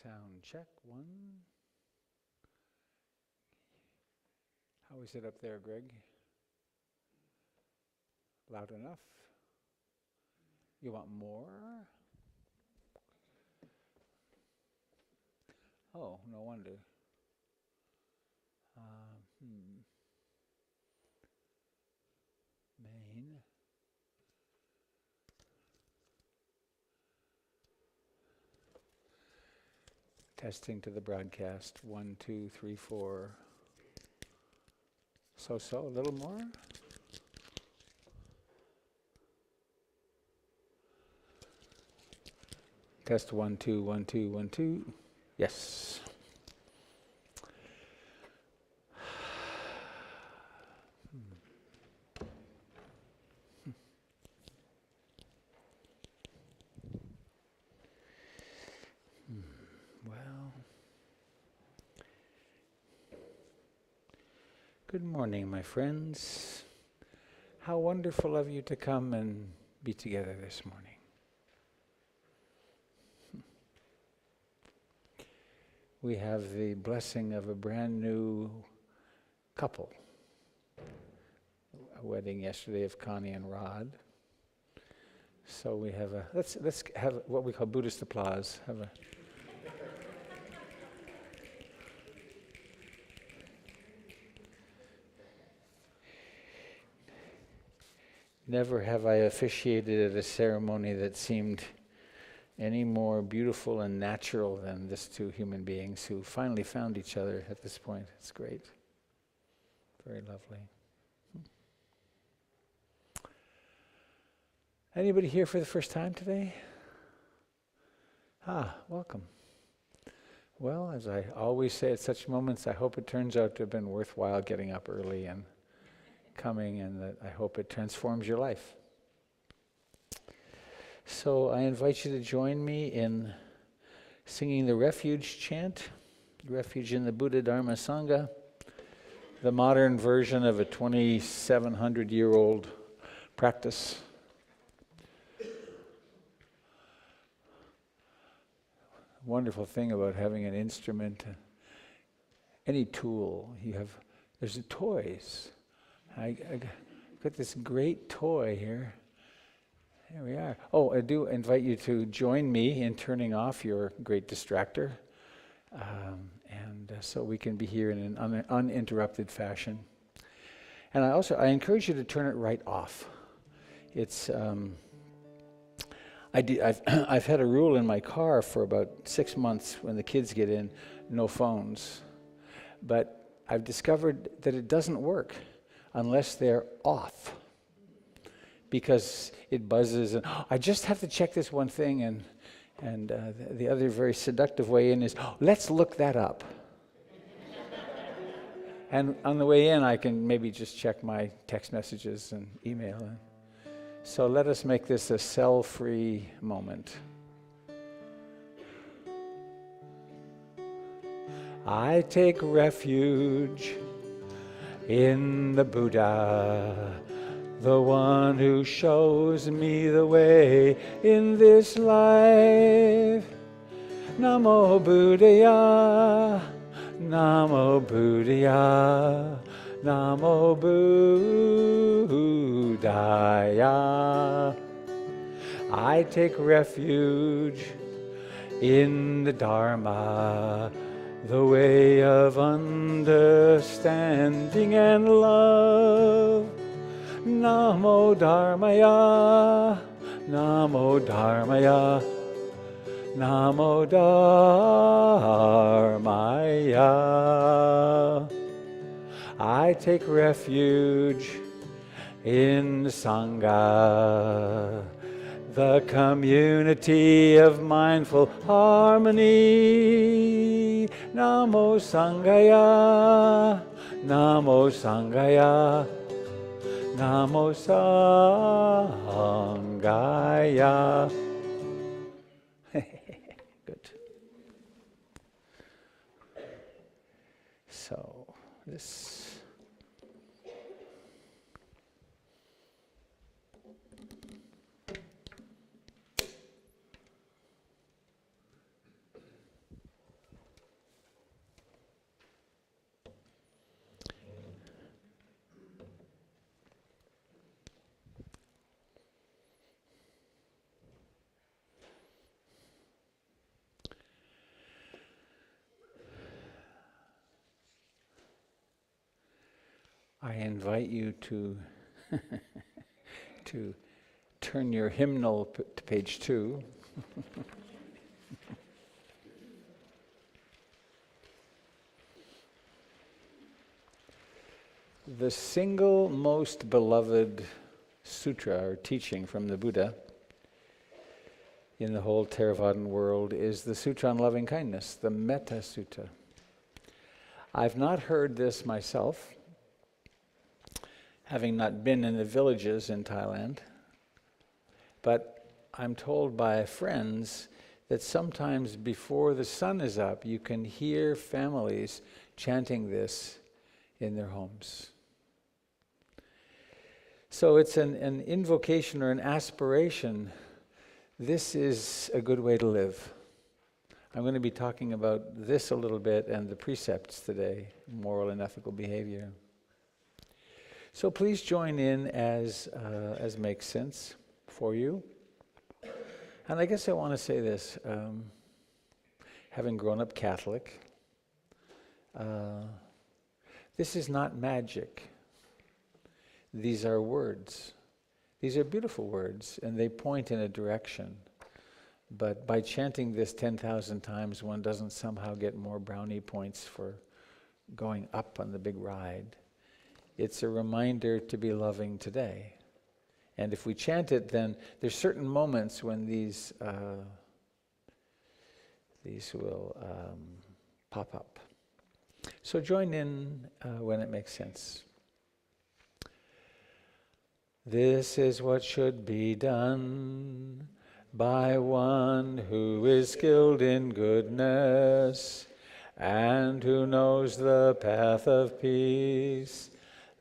Sound check, one. How is it up there, Greg? Loud enough? You want more? Oh, no wonder. Main. Testing to the broadcast. 1, 2, 3, 4. So, a little more. Test 1, 2, 1, 2, 1, 2. Yes. Well, good morning, my friends. How wonderful of you to come and be together this morning. We have the blessing of a brand new couple. A wedding yesterday of Connie and Rod. So we have a, let's have what we call Buddhist applause. Have a Never have I officiated at a ceremony that seemed any more beautiful and natural than this two human beings who finally found each other at this point. It's great. Very lovely. Anybody here for the first time today? Welcome. Well, as I always say at such moments, I hope it turns out to have been worthwhile getting up early and coming, and that I hope it transforms your life. So I invite you to join me in singing the Refuge chant, Refuge in the Buddha Dharma Sangha, the modern version of a 2,700-year-old practice. Wonderful thing about having an instrument, any tool you have. There's the toys. I got this great toy here. There we are. Oh, I do invite you to join me in turning off your great distractor, and so we can be here in an uninterrupted fashion. And I encourage you to turn it right off. It's I've had a rule in my car for about 6 months when the kids get in, no phones. But I've discovered that it doesn't work unless they're off, because it buzzes and I just have to check this one thing, and the other very seductive way in is, let's look that up. And on the way in, I can maybe just check my text messages and email. So let us make this a cell-free moment. I take refuge in the Buddha, the one who shows me the way in this life. Namo Buddhaya, Namo Buddhaya, Namo Buddhaya. I take refuge in the Dharma, the way of understanding and love. Namo Dharmaya, Namo Dharmaya, Namo Dharmaya. I take refuge in the Sangha, the community of mindful harmony. Namo Sanghaya, Namo Sanghaya, Namo Sanghaya. Good. So, this. I invite you to to turn your hymnal to page 2. The single most beloved sutra or teaching from the Buddha in the whole Theravadan world is the Sutra on Loving Kindness, the Metta Sutta. I've not heard this myself, having not been in the villages in Thailand, but I'm told by friends that sometimes before the sun is up, you can hear families chanting this in their homes. So it's an invocation or an aspiration. This is a good way to live. I'm going to be talking about this a little bit and the precepts today, moral and ethical behavior. So please join in as makes sense for you. And I guess I want to say this, having grown up Catholic, this is not magic. These are words. These are beautiful words, and they point in a direction. But by chanting this 10,000 times, one doesn't somehow get more brownie points for going up on the big ride. It's a reminder to be loving today. And if we chant it, then there's certain moments when these will pop up. So join in when it makes sense. This is what should be done by one who is skilled in goodness and who knows the path of peace.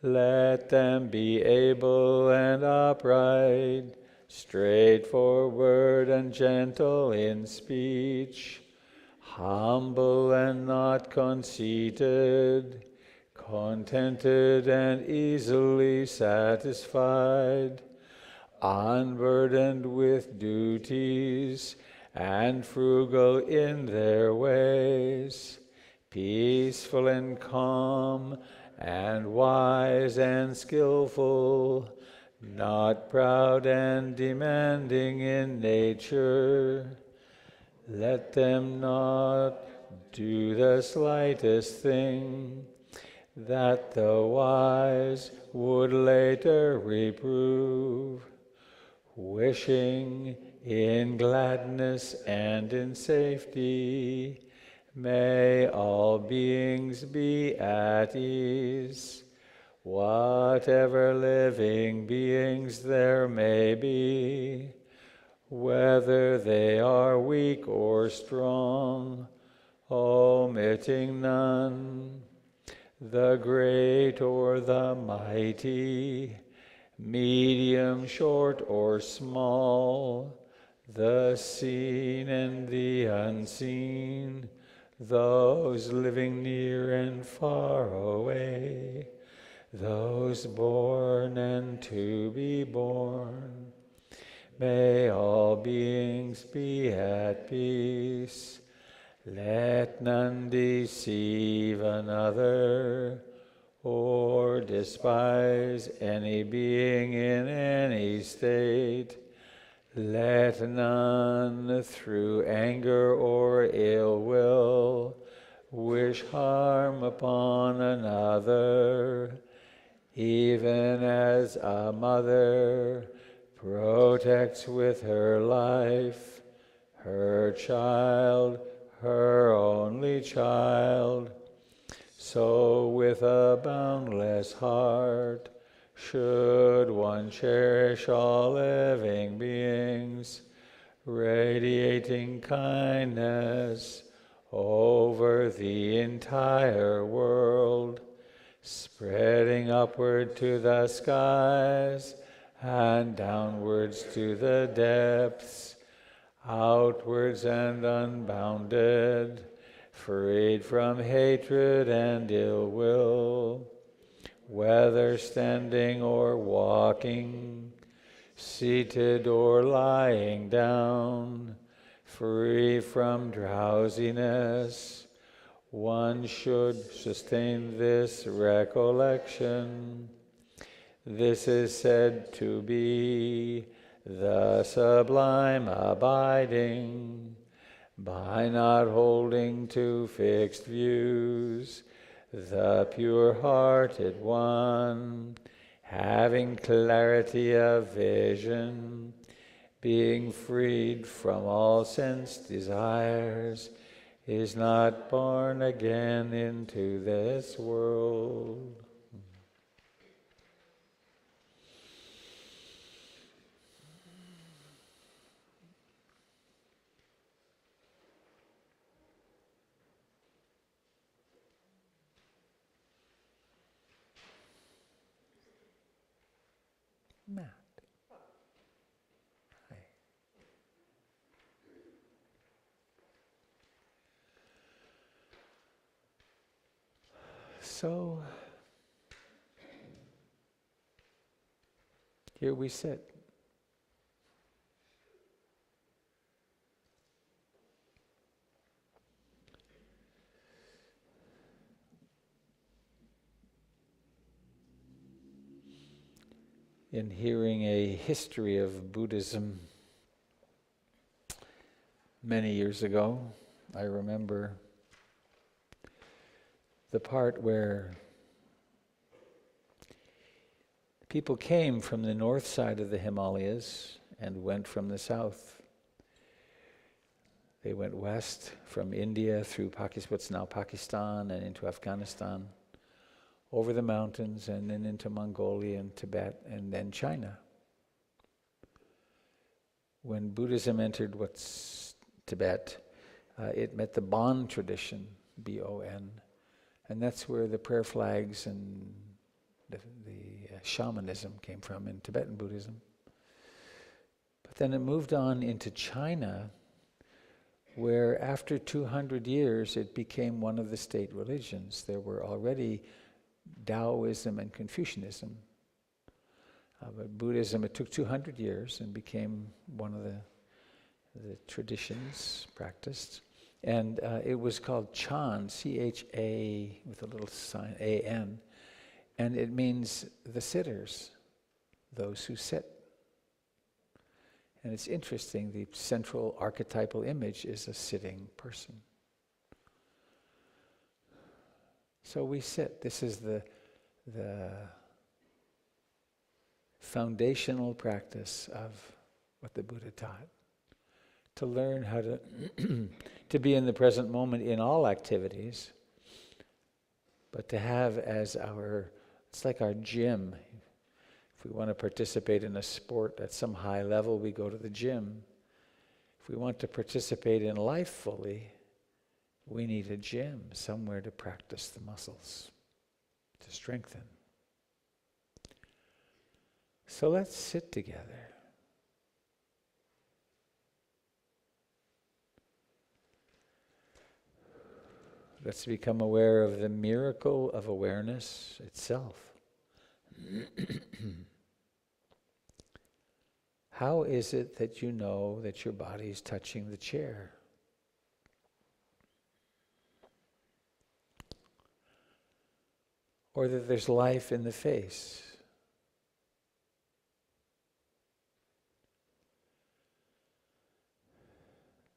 Let them be able and upright, straightforward and gentle in speech, humble and not conceited, contented and easily satisfied, unburdened with duties, and frugal in their ways, peaceful and calm, and wise and skillful, not proud and demanding in nature. Let them not do the slightest thing that the wise would later reprove, wishing in gladness and in safety, may all beings be at ease. Whatever living beings there may be, whether they are weak or strong, omitting none, the great or the mighty, medium, short, or small, the seen and the unseen, those living near and far away, those born and to be born. May all beings be at peace. Let none deceive another or despise any being in any state. Let none through anger or ill will wish harm upon another, even as a mother protects with her life her child, her only child. So with a boundless heart should one cherish all living beings, radiating kindness over the entire world, spreading upward to the skies and downwards to the depths, outwards and unbounded, freed from hatred and ill will, whether standing or walking, seated or lying down, free from drowsiness, one should sustain this recollection. This is said to be the sublime abiding, by not holding to fixed views, the pure-hearted one, having clarity of vision, being freed from all sense desires, is not born again into this world. Matt. Hi. So, here we sit. In hearing a history of Buddhism many years ago, I remember the part where people came from the north side of the Himalayas and went from the south. They went west from India through what's now Pakistan and into Afghanistan, over the mountains and then into Mongolia and Tibet and then China. When Buddhism entered what's Tibet, it met the Bon tradition, B-O-N, and that's where the prayer flags and the shamanism came from in Tibetan Buddhism. But then it moved on into China, where after 200 years it became one of the state religions. There were already Taoism and Confucianism. But Buddhism, it took 200 years and became one of the traditions practiced. And it was called Chan, C-H-A, with a little sign, A-N. And it means the sitters, those who sit. And it's interesting, the central archetypal image is a sitting person. So we sit. This is the foundational practice of what the Buddha taught. To learn how to to be in the present moment in all activities, but to have as it's like our gym. If we want to participate in a sport at some high level, we go to the gym. If we want to participate in life fully, we need a gym, somewhere to practice the muscles, to strengthen. So let's sit together. Let's become aware of the miracle of awareness itself. How is it that you know that your body is touching the chair? Or that there's life in the face?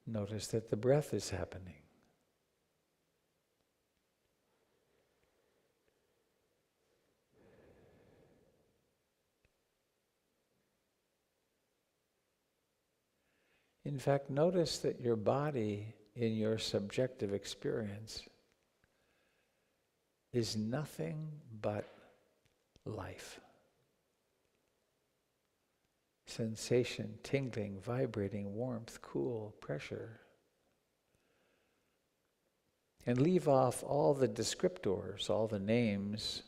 Notice that the breath is happening. In fact, notice that your body, in your subjective experience, is nothing but life. Sensation, tingling, vibrating, warmth, cool, pressure. And leave off all the descriptors, all the names,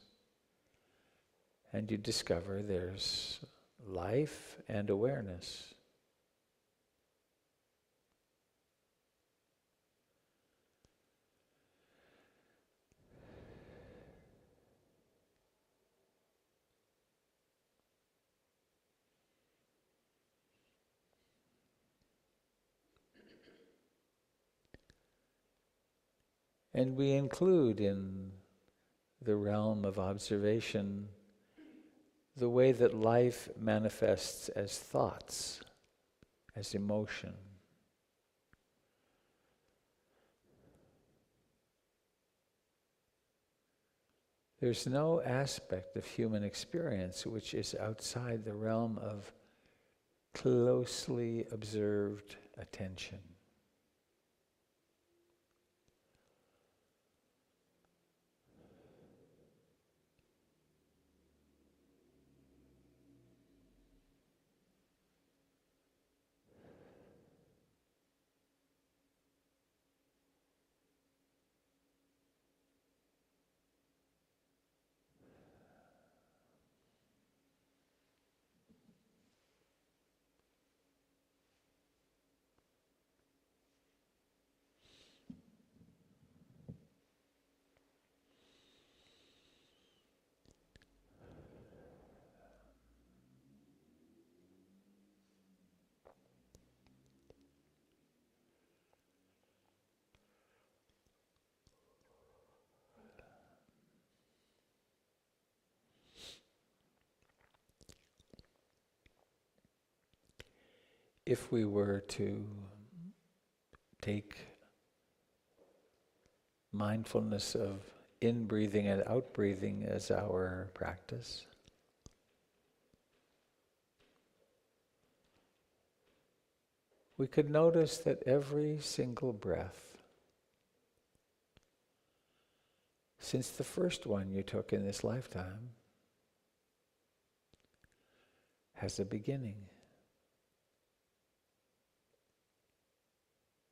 and you discover there's life and awareness. And we include in the realm of observation the way that life manifests as thoughts, as emotion. There's no aspect of human experience which is outside the realm of closely observed attention. If we were to take mindfulness of in-breathing and out-breathing as our practice, we could notice that every single breath, since the first one you took in this lifetime, has a beginning.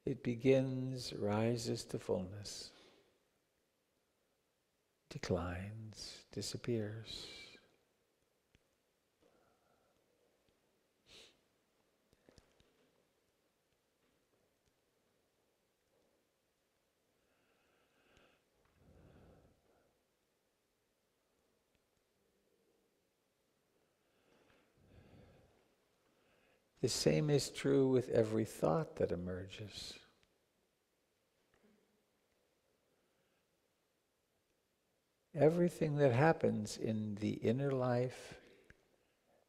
It begins, rises to fullness, declines, disappears. The same is true with every thought that emerges. Everything that happens in the inner life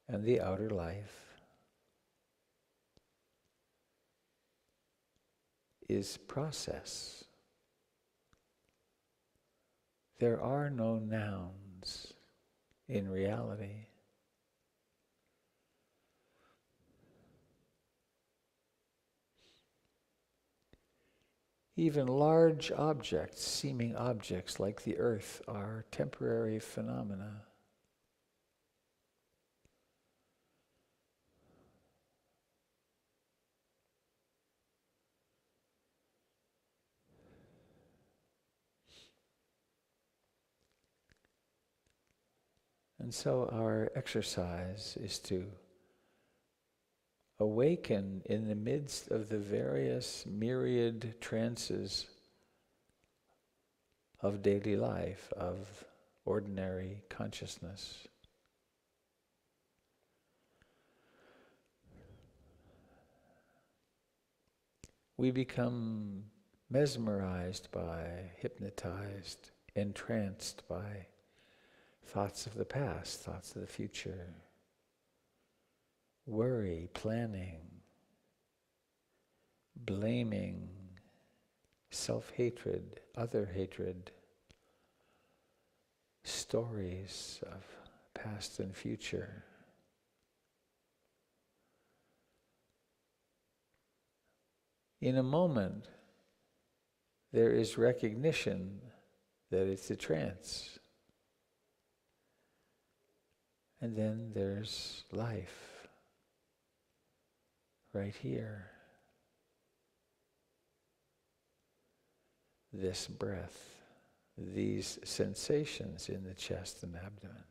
and the outer life is process. There are no nouns in reality. Even large objects, seeming objects like the earth, are temporary phenomena. And so our exercise is to awaken in the midst of the various myriad trances of daily life, of ordinary consciousness. We become mesmerized by, hypnotized, entranced by thoughts of the past, thoughts of the future, worry, planning, blaming, self-hatred, other hatred, stories of past and future. In a moment, there is recognition that it's a trance. And then there's life, right here. This breath, these sensations in the chest and abdomen.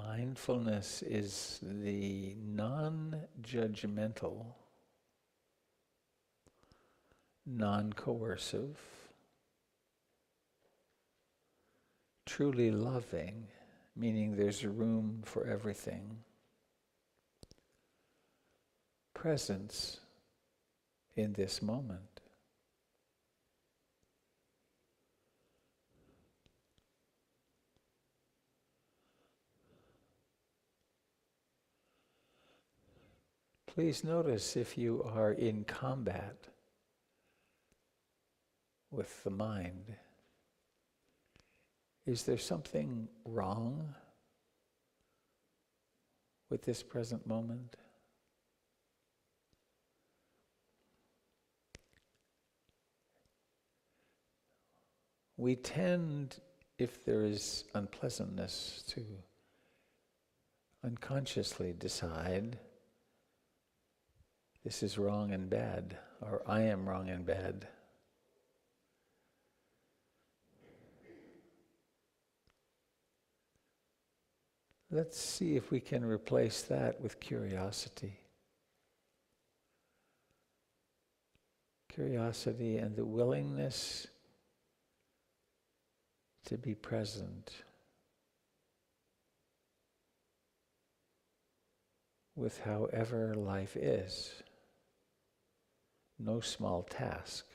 Mindfulness is the non-judgmental, non-coercive, truly loving, meaning there's room for everything, presence in this moment. Please notice if you are in combat with the mind. Is there something wrong with this present moment? We tend, if there is unpleasantness, to unconsciously decide this is wrong and bad, or I am wrong and bad. Let's see if we can replace that with curiosity. Curiosity and the willingness to be present with however life is. No small task.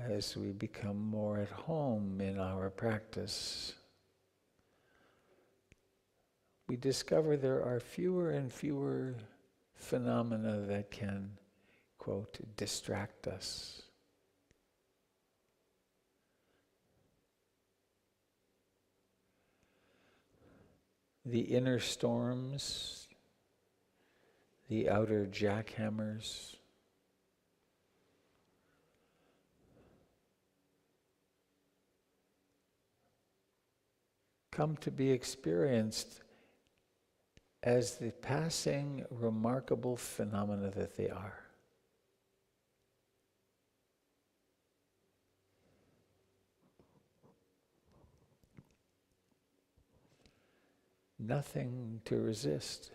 As we become more at home in our practice, we discover there are fewer and fewer phenomena that can, quote, distract us. The inner storms, the outer jackhammers, come to be experienced as the passing, remarkable phenomena that they are. Nothing to resist.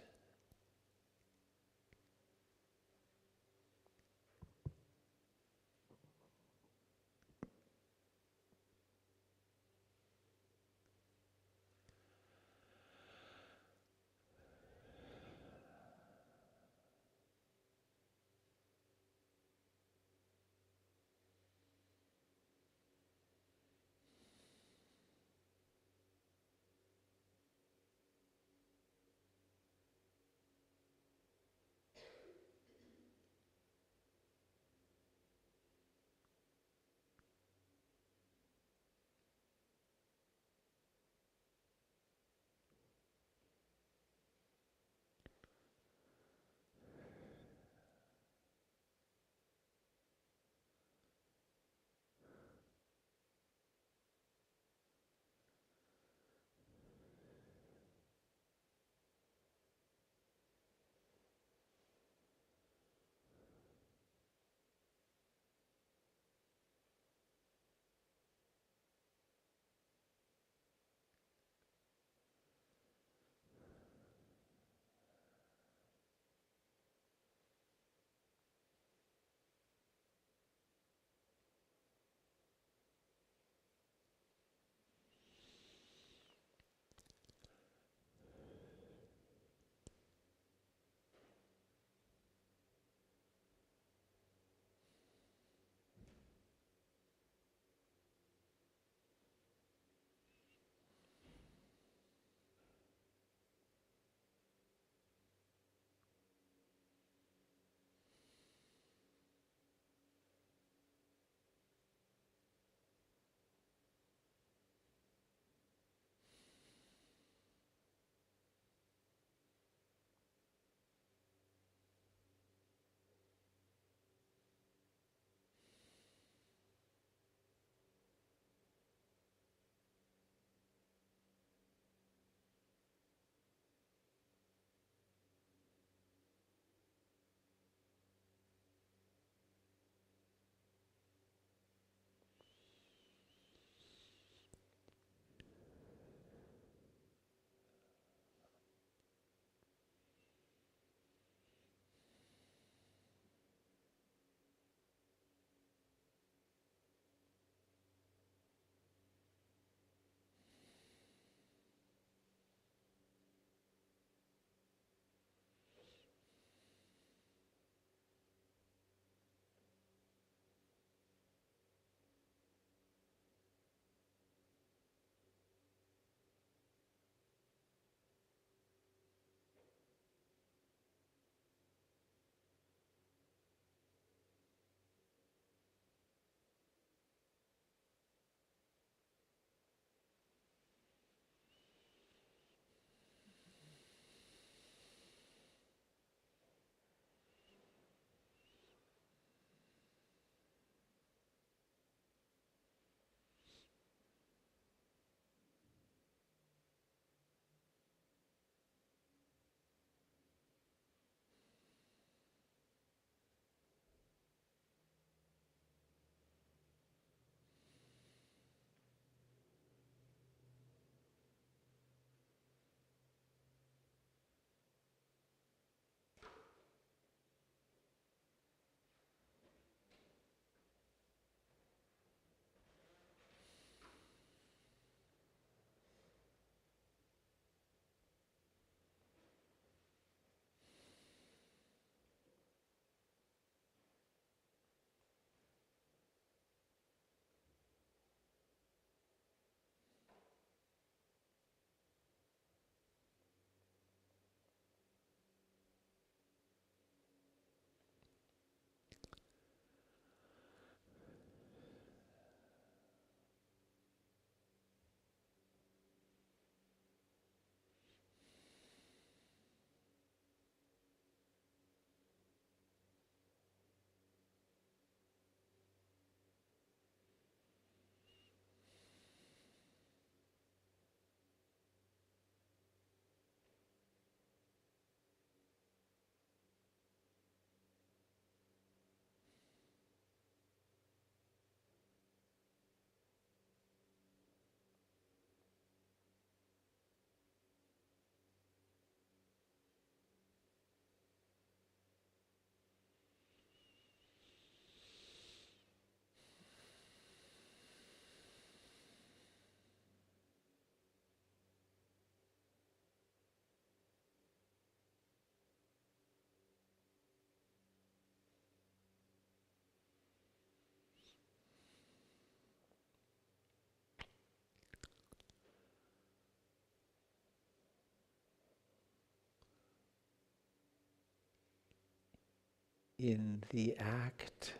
in the act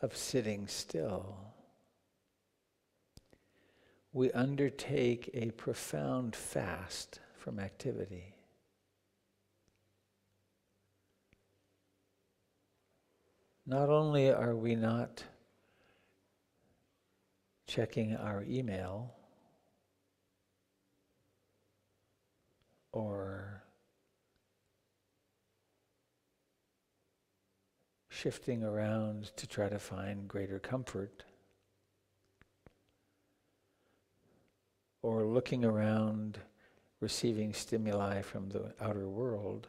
of sitting still, we undertake a profound fast from activity. Not only are we not checking our email or shifting around to try to find greater comfort, or looking around, receiving stimuli from the outer world,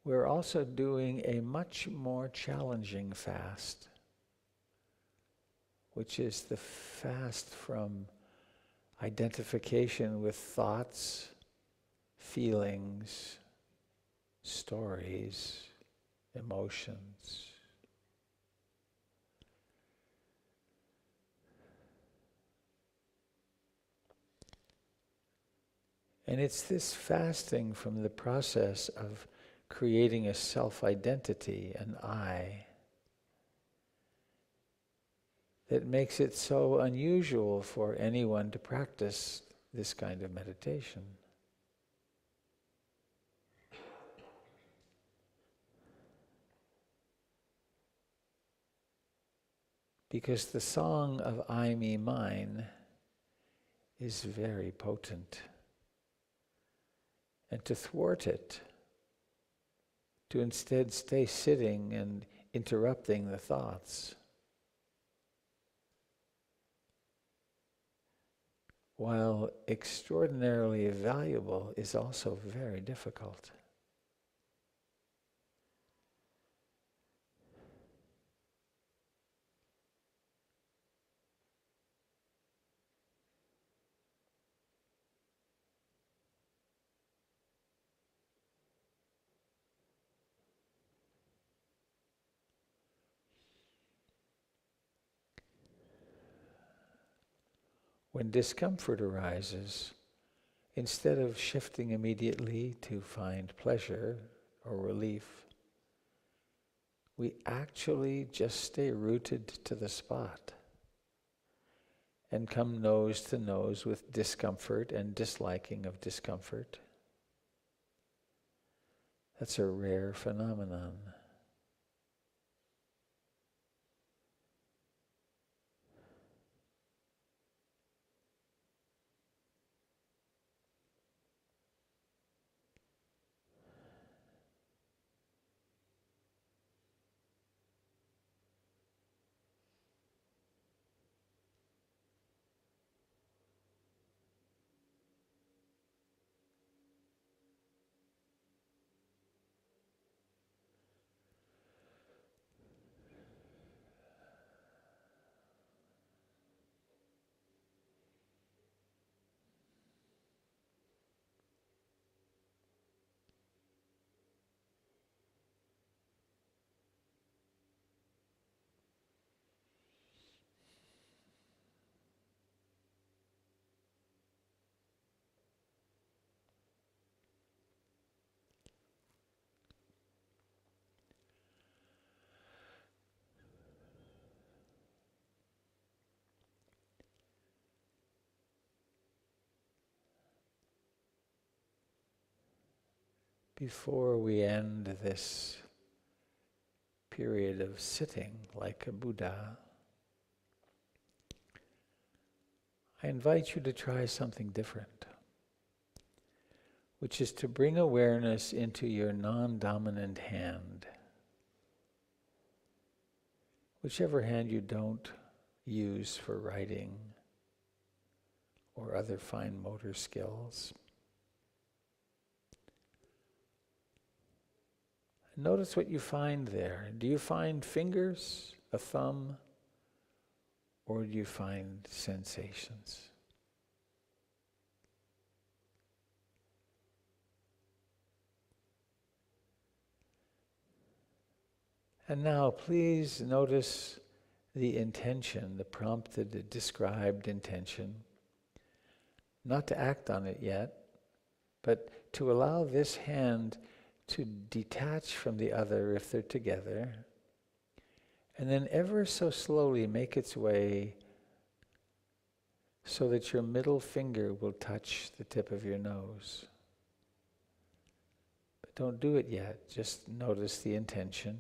we're also doing a much more challenging fast, which is the fast from identification with thoughts, feelings, stories, emotions. And it's this fasting from the process of creating a self-identity, an I, that makes it so unusual for anyone to practice this kind of meditation. Because the song of I, me, mine is very potent. And to thwart it, to instead stay sitting and interrupting the thoughts, while extraordinarily valuable, is also very difficult. When discomfort arises, instead of shifting immediately to find pleasure or relief, we actually just stay rooted to the spot and come nose to nose with discomfort and disliking of discomfort. That's a rare phenomenon. Before we end this period of sitting like a Buddha, I invite you to try something different, which is to bring awareness into your non-dominant hand, whichever hand you don't use for writing or other fine motor skills. Notice what you find there. Do you find fingers, a thumb, or do you find sensations? And now please notice the intention, the prompted, described intention. Not to act on it yet, but to allow this hand to detach from the other if they're together, and then ever so slowly make its way so that your middle finger will touch the tip of your nose. But don't do it yet, just notice the intention.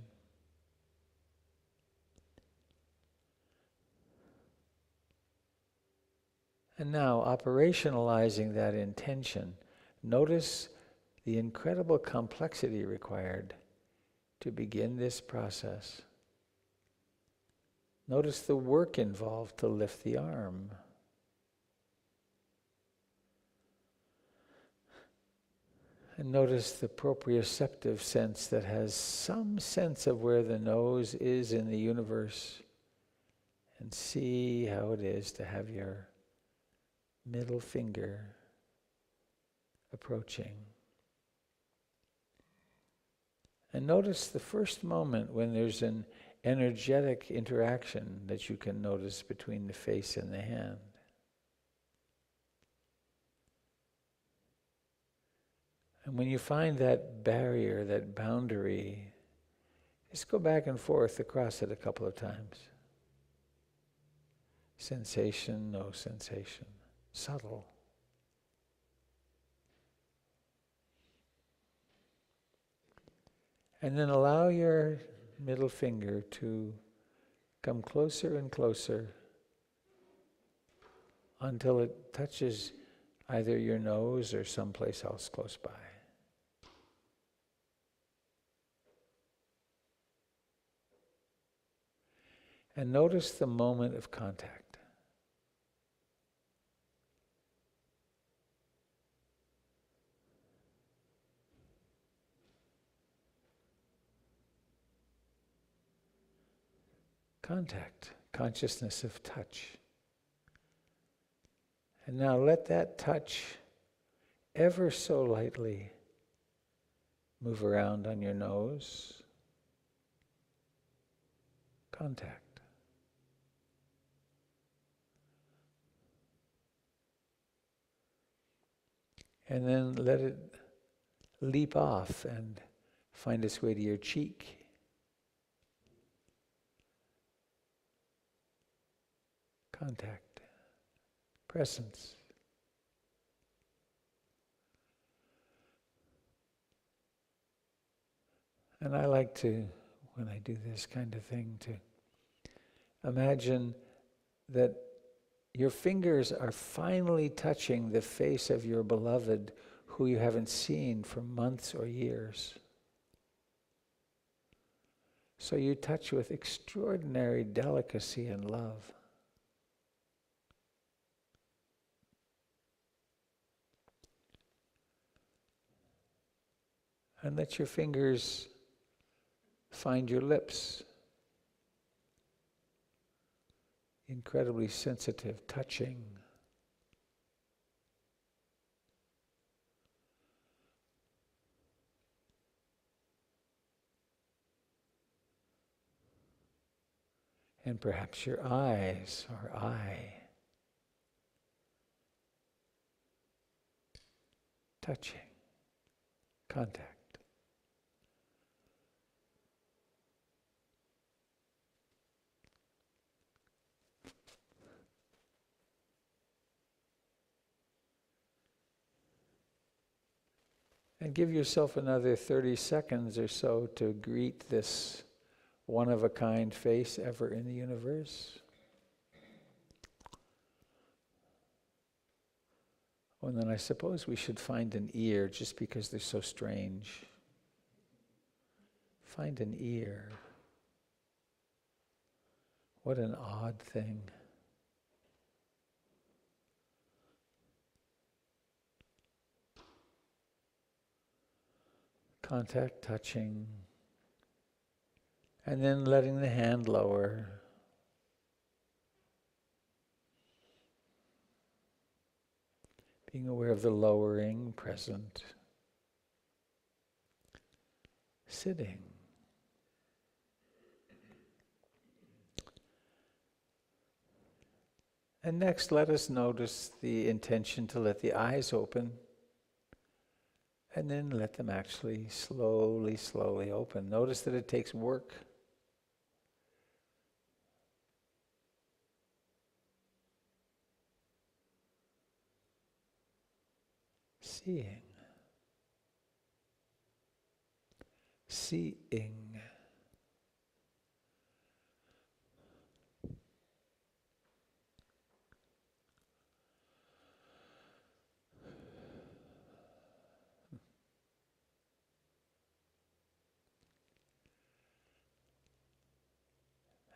And now, operationalizing that intention, notice the incredible complexity required to begin this process. Notice the work involved to lift the arm. And notice the proprioceptive sense that has some sense of where the nose is in the universe. And see how it is to have your middle finger approaching. And notice the first moment when there's an energetic interaction that you can notice between the face and the hand. And when you find that barrier, that boundary, just go back and forth across it a couple of times. Sensation, no sensation. Subtle. And then allow your middle finger to come closer and closer until it touches either your nose or someplace else close by. And notice the moment of contact. Contact, consciousness of touch. And now let that touch ever so lightly move around on your nose. Contact. And then let it leap off and find its way to your cheek. Contact, presence. And I like to, when I do this kind of thing, to imagine that your fingers are finally touching the face of your beloved who you haven't seen for months or years. So you touch with extraordinary delicacy and love. And let your fingers find your lips. Incredibly sensitive, touching. And perhaps your eyes or eye. Touching. Contact. And give yourself another 30 seconds or so to greet this one-of-a-kind face ever in the universe. Oh, and then I suppose we should find an ear just because they're so strange. Find an ear. What an odd thing. Contact, touching, and then letting the hand lower. Being aware of the lowering, present. Sitting. And next, let us notice the intention to let the eyes open. And then let them actually slowly, slowly open. Notice that it takes work. Seeing. Seeing.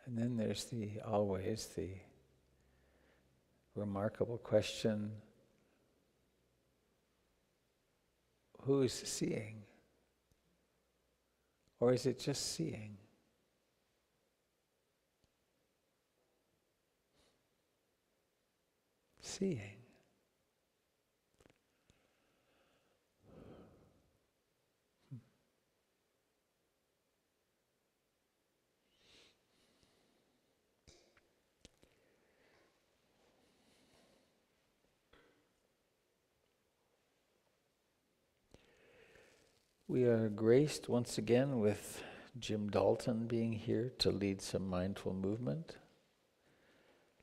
And then there's always the remarkable question, who is seeing? Or is it just seeing? Seeing. We are graced once again with Jim Dalton being here to lead some mindful movement.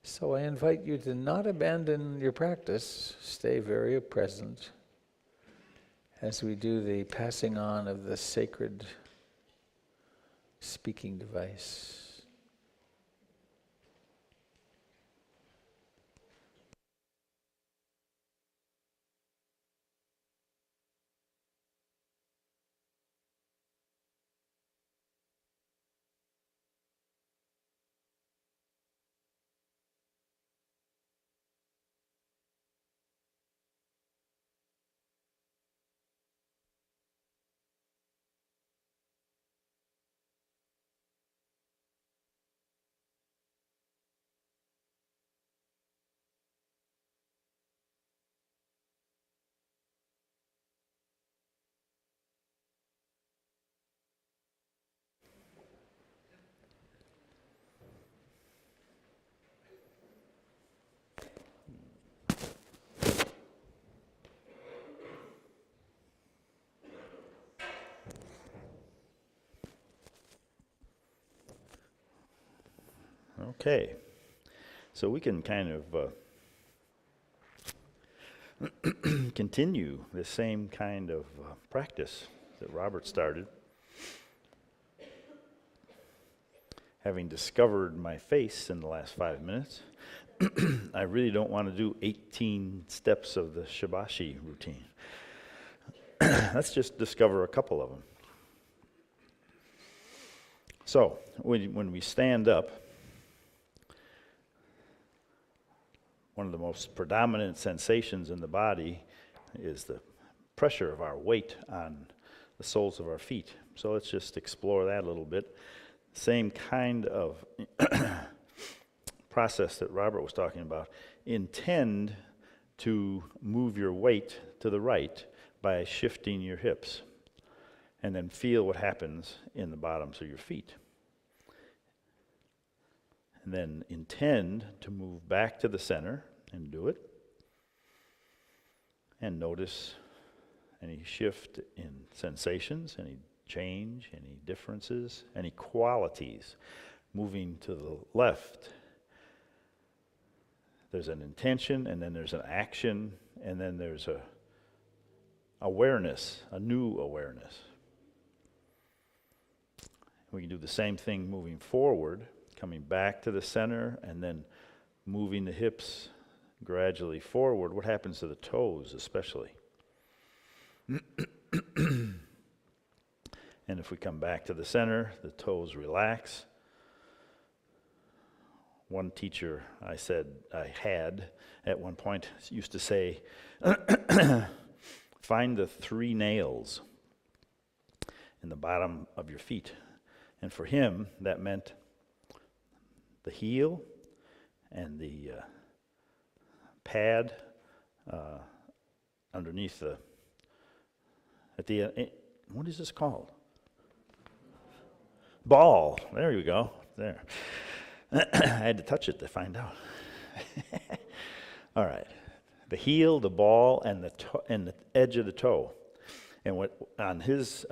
So I invite you to not abandon your practice, stay very present as we do the passing on of the sacred speaking device. Okay, so we can kind of continue the same kind of practice that Robert started. Having discovered my face in the last 5 minutes, I really don't want to do 18 steps of the Shibashi routine. Let's just discover a couple of them. So, when we stand up, one of the most predominant sensations in the body is the pressure of our weight on the soles of our feet. So let's just explore that a little bit. Same kind of process that Robert was talking about. Intend to move your weight to the right by shifting your hips, and then feel what happens in the bottoms of your feet. And then intend to move back to the center and do it. And notice any shift in sensations, any change, any differences, any qualities. Moving to the left, there's an intention, and then there's an action, and then there's a awareness, a new awareness. We can do the same thing moving forward, coming back to the center, and then moving the hips gradually forward. What happens to the toes especially? And if we come back to the center, the toes relax. One teacher I had at one point used to say, find the 3 nails in the bottom of your feet. And for him, that meant the heel and the pad underneath what is this called? Ball. There you go. There. I had to touch it to find out. All right. The heel, the ball, and the edge of the toe. And on his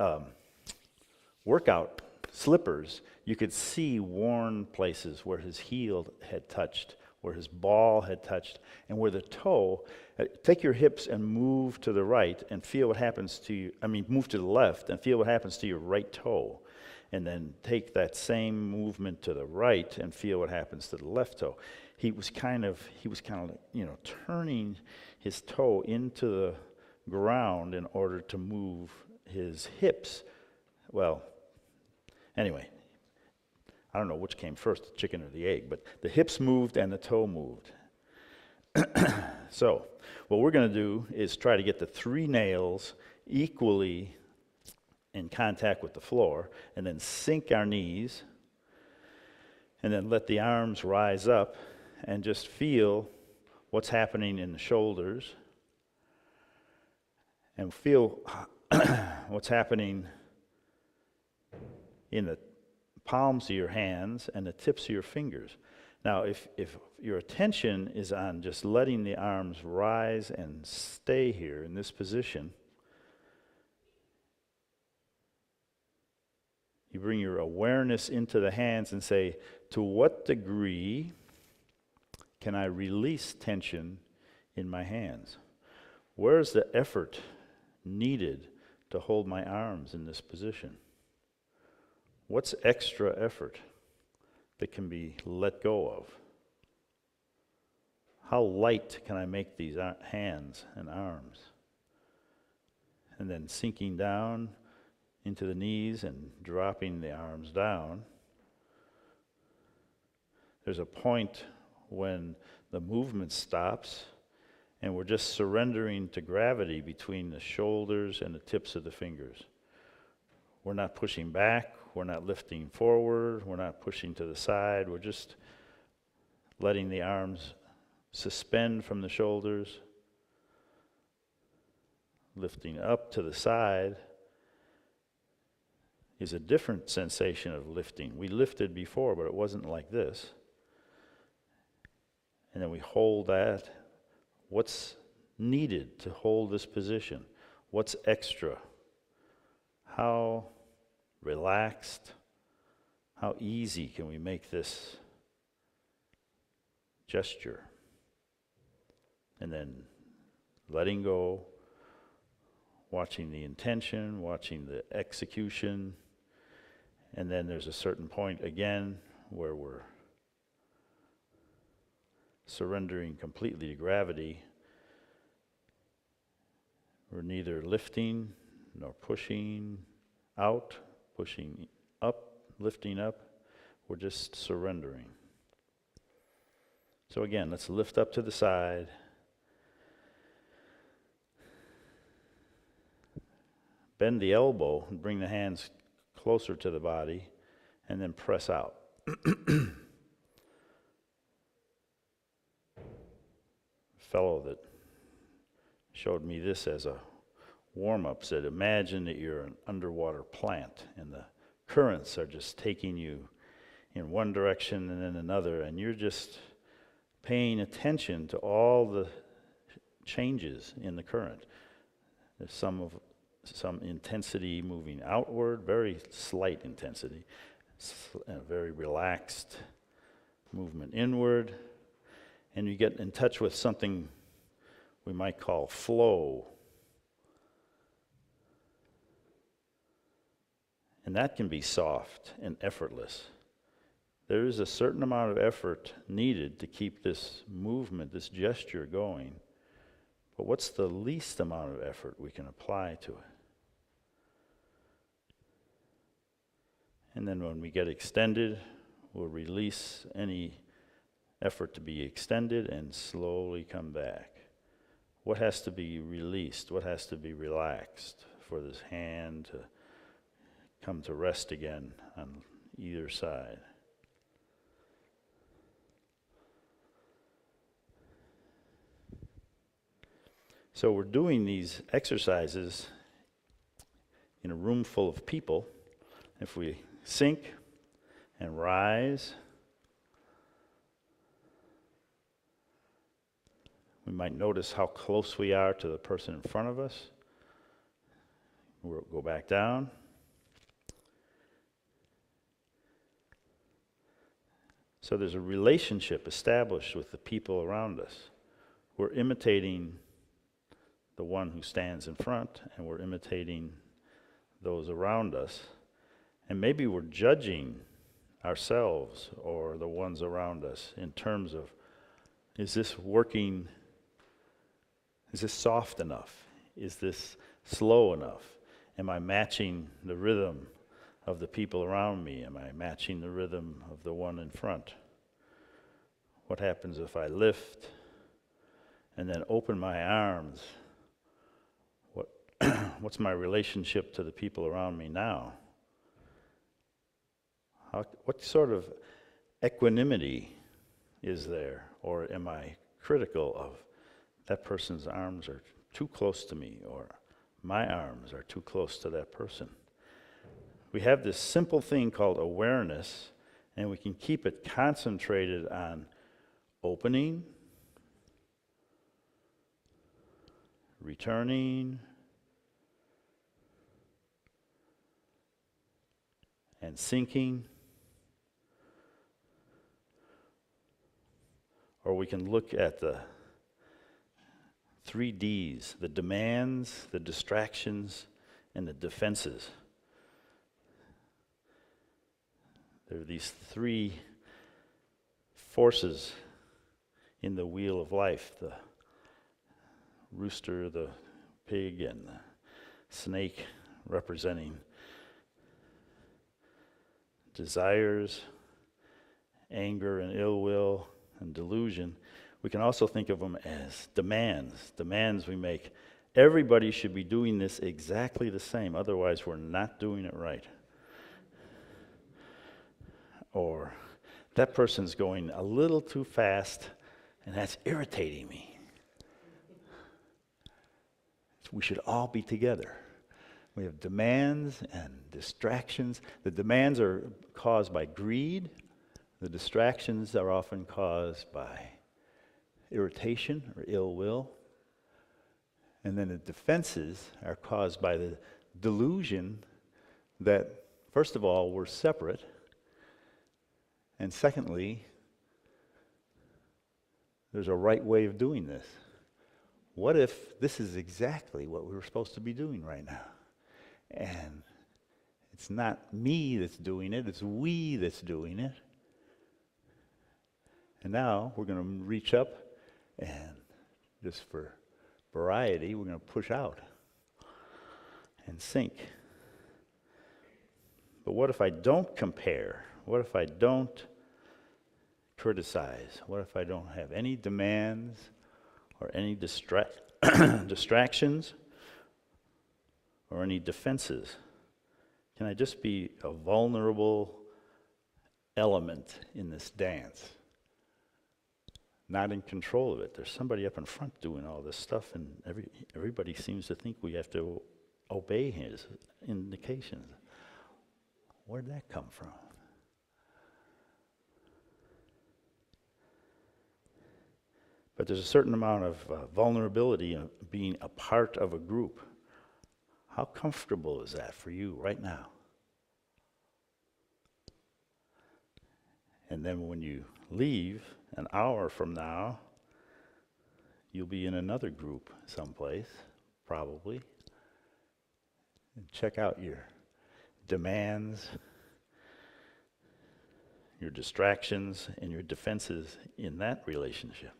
workout slippers, you could see worn places where his heel had touched, where his ball had touched, and where the toe. Take your hips and move to the right and feel what happens to you. Move to the left and feel what happens to your right toe. And then take that same movement to the right and feel what happens to the left toe. He was kind of turning his toe into the ground in order to move his hips. Well, anyway, I don't know which came first, the chicken or the egg, but the hips moved and the toe moved. So, what we're going to do is try to get the 3 nails equally in contact with the floor, and then sink our knees, and then let the arms rise up, and just feel what's happening in the shoulders, and feel what's happening in the palms of your hands and the tips of your fingers. Now, if your attention is on just letting the arms rise and stay here in this position, you bring your awareness into the hands and say, to what degree can I release tension in my hands? Where's the effort needed to hold my arms in this position? What's extra effort that can be let go of? How light can I make these hands and arms? And then sinking down into the knees and dropping the arms down. There's a point when the movement stops and we're just surrendering to gravity between the shoulders and the tips of the fingers. We're not pushing back, we're not lifting forward, we're not pushing to the side, we're just letting the arms suspend from the shoulders, lifting up to the side. Is a different sensation of lifting. We lifted before, but it wasn't like this. And then we hold that. What's needed to hold this position? What's extra? How relaxed, how easy can we make this gesture? And then letting go, watching the intention, watching the execution. And then there's a certain point again where we're surrendering completely to gravity. We're neither lifting nor pushing out, pushing up, lifting up. We're just surrendering. So again, let's lift up to the side. Bend the elbow and bring the hands closer to the body, and then press out. A fellow that showed me this as a warm-up said, imagine that you're an underwater plant and the currents are just taking you in one direction and then another, and you're just paying attention to all the changes in the current. There's some intensity moving outward, very slight intensity, very relaxed movement inward, and you get in touch with something we might call flow. And that can be soft and effortless. There is a certain amount of effort needed to keep this movement, this gesture going. But what's the least amount of effort we can apply to it? And then when we get extended, we'll release any effort to be extended and slowly come back. What has to be released? What has to be relaxed for this hand to come to rest again on either side? So we're doing these exercises in a room full of people. If we sink and rise, we might notice how close we are to the person in front of us. We'll go back down. So there's a relationship established with the people around us. We're imitating the one who stands in front, and we're imitating those around us. And maybe we're judging ourselves or the ones around us in terms of, is this working? Is this soft enough? Is this slow enough? Am I matching the rhythm of the people around me? Am I matching the rhythm of the one in front? What happens if I lift and then open my arms? What's my relationship to the people around me now? What sort of equanimity is there? Or am I critical of that person's arms are too close to me, or my arms are too close to that person? We have this simple thing called awareness, and we can keep it concentrated on opening, returning, and sinking. Or we can look at the 3 Ds, the demands, the distractions, and the defenses. There are these 3 forces in the wheel of life: the rooster, the pig, and the snake, representing desires, anger, and ill will, and delusion. We can also think of them as demands. Demands we make. Everybody should be doing this exactly the same, otherwise we're not doing it right. Or that person's going a little too fast, and that's irritating me. We should all be together. We have demands and distractions. The demands are caused by greed. The distractions are often caused by irritation or ill will. And then the defenses are caused by the delusion that, first of all, we're separate. And secondly, there's a right way of doing this. What if this is exactly what we were supposed to be doing right now? And it's not me that's doing it, it's we that's doing it. And now we're going to reach up and, just for variety, we're going to push out and sink. But what if I don't compare? What if I don't criticize? What if I don't have any demands or any distractions or any defenses? Can I just be a vulnerable element in this dance? Not in control of it. There's somebody up in front doing all this stuff, and everybody seems to think we have to obey his indications. Where'd that come from? But there's a certain amount of vulnerability in being a part of a group. How comfortable is that for you right now? And then when you leave, an hour from now, you'll be in another group someplace, probably. And check out your demands, your distractions, and your defenses in that relationship.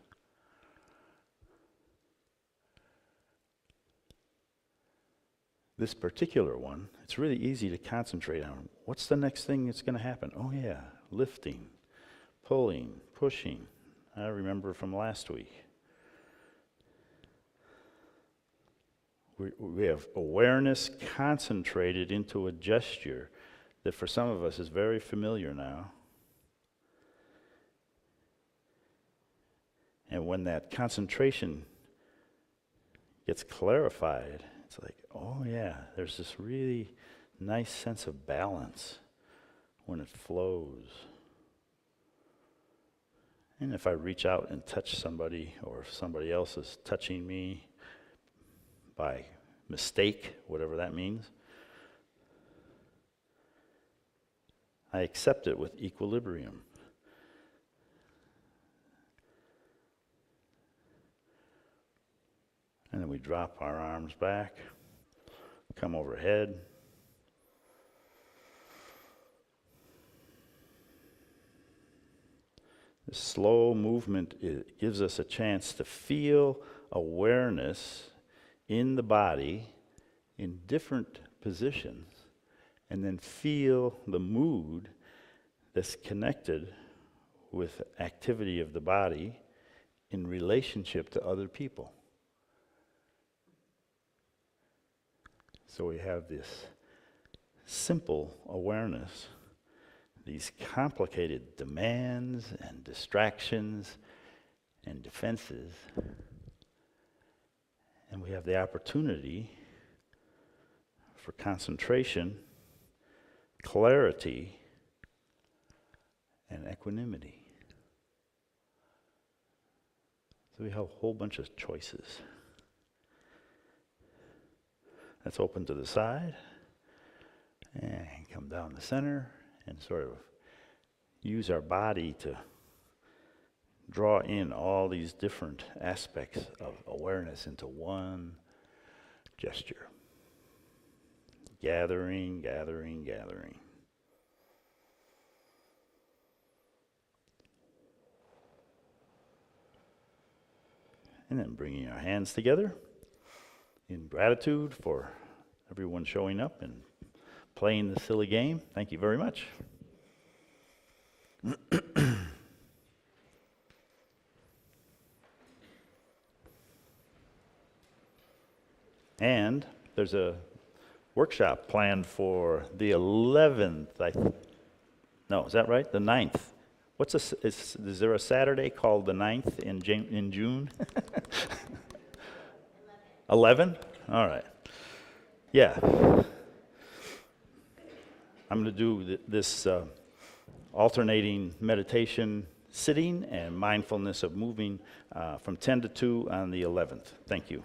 This particular one, it's really easy to concentrate on. What's the next thing that's going to happen? Oh yeah, lifting, pulling, pushing. I remember from last week. We have awareness concentrated into a gesture that for some of us is very familiar now. And when that concentration gets clarified, it's like, oh yeah, there's this really nice sense of balance when it flows. And if I reach out and touch somebody, or if somebody else is touching me by mistake, whatever that means. I accept it with equilibrium. And then we drop our arms back, come overhead. This slow movement gives us a chance to feel awareness in the body in different positions, and then feel the mood that's connected with activity of the body in relationship to other people. So we have this simple awareness, these complicated demands and distractions and defenses, and we have the opportunity for concentration, clarity, and equanimity. So we have a whole bunch of choices. Let's open to the side and come down the center and sort of use our body to draw in all these different aspects of awareness into one gesture. Gathering, gathering, gathering. And then bringing our hands together in gratitude for everyone showing up and playing this silly game. Thank you very much. And there's a workshop planned for the 11th. No, is that right? The 9th. Is there a Saturday called the 9th in June? 11? All right. Yeah. I'm going to do this alternating meditation sitting and mindfulness of moving from 10 to 2 on the 11th. Thank you.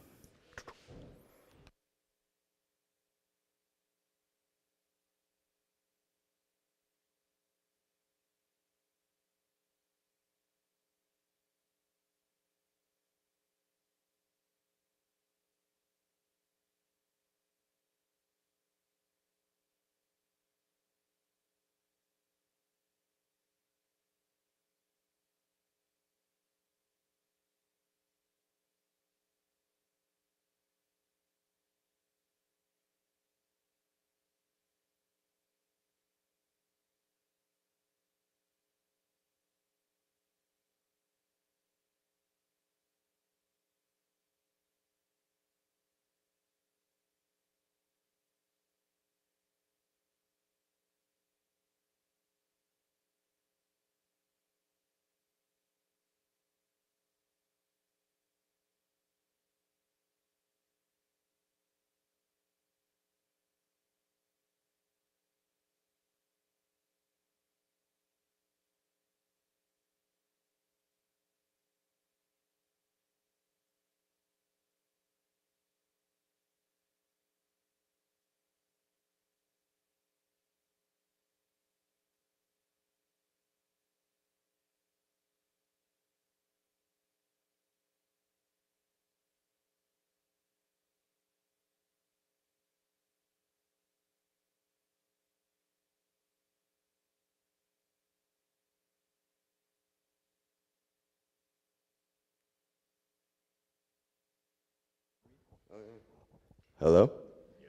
Hello?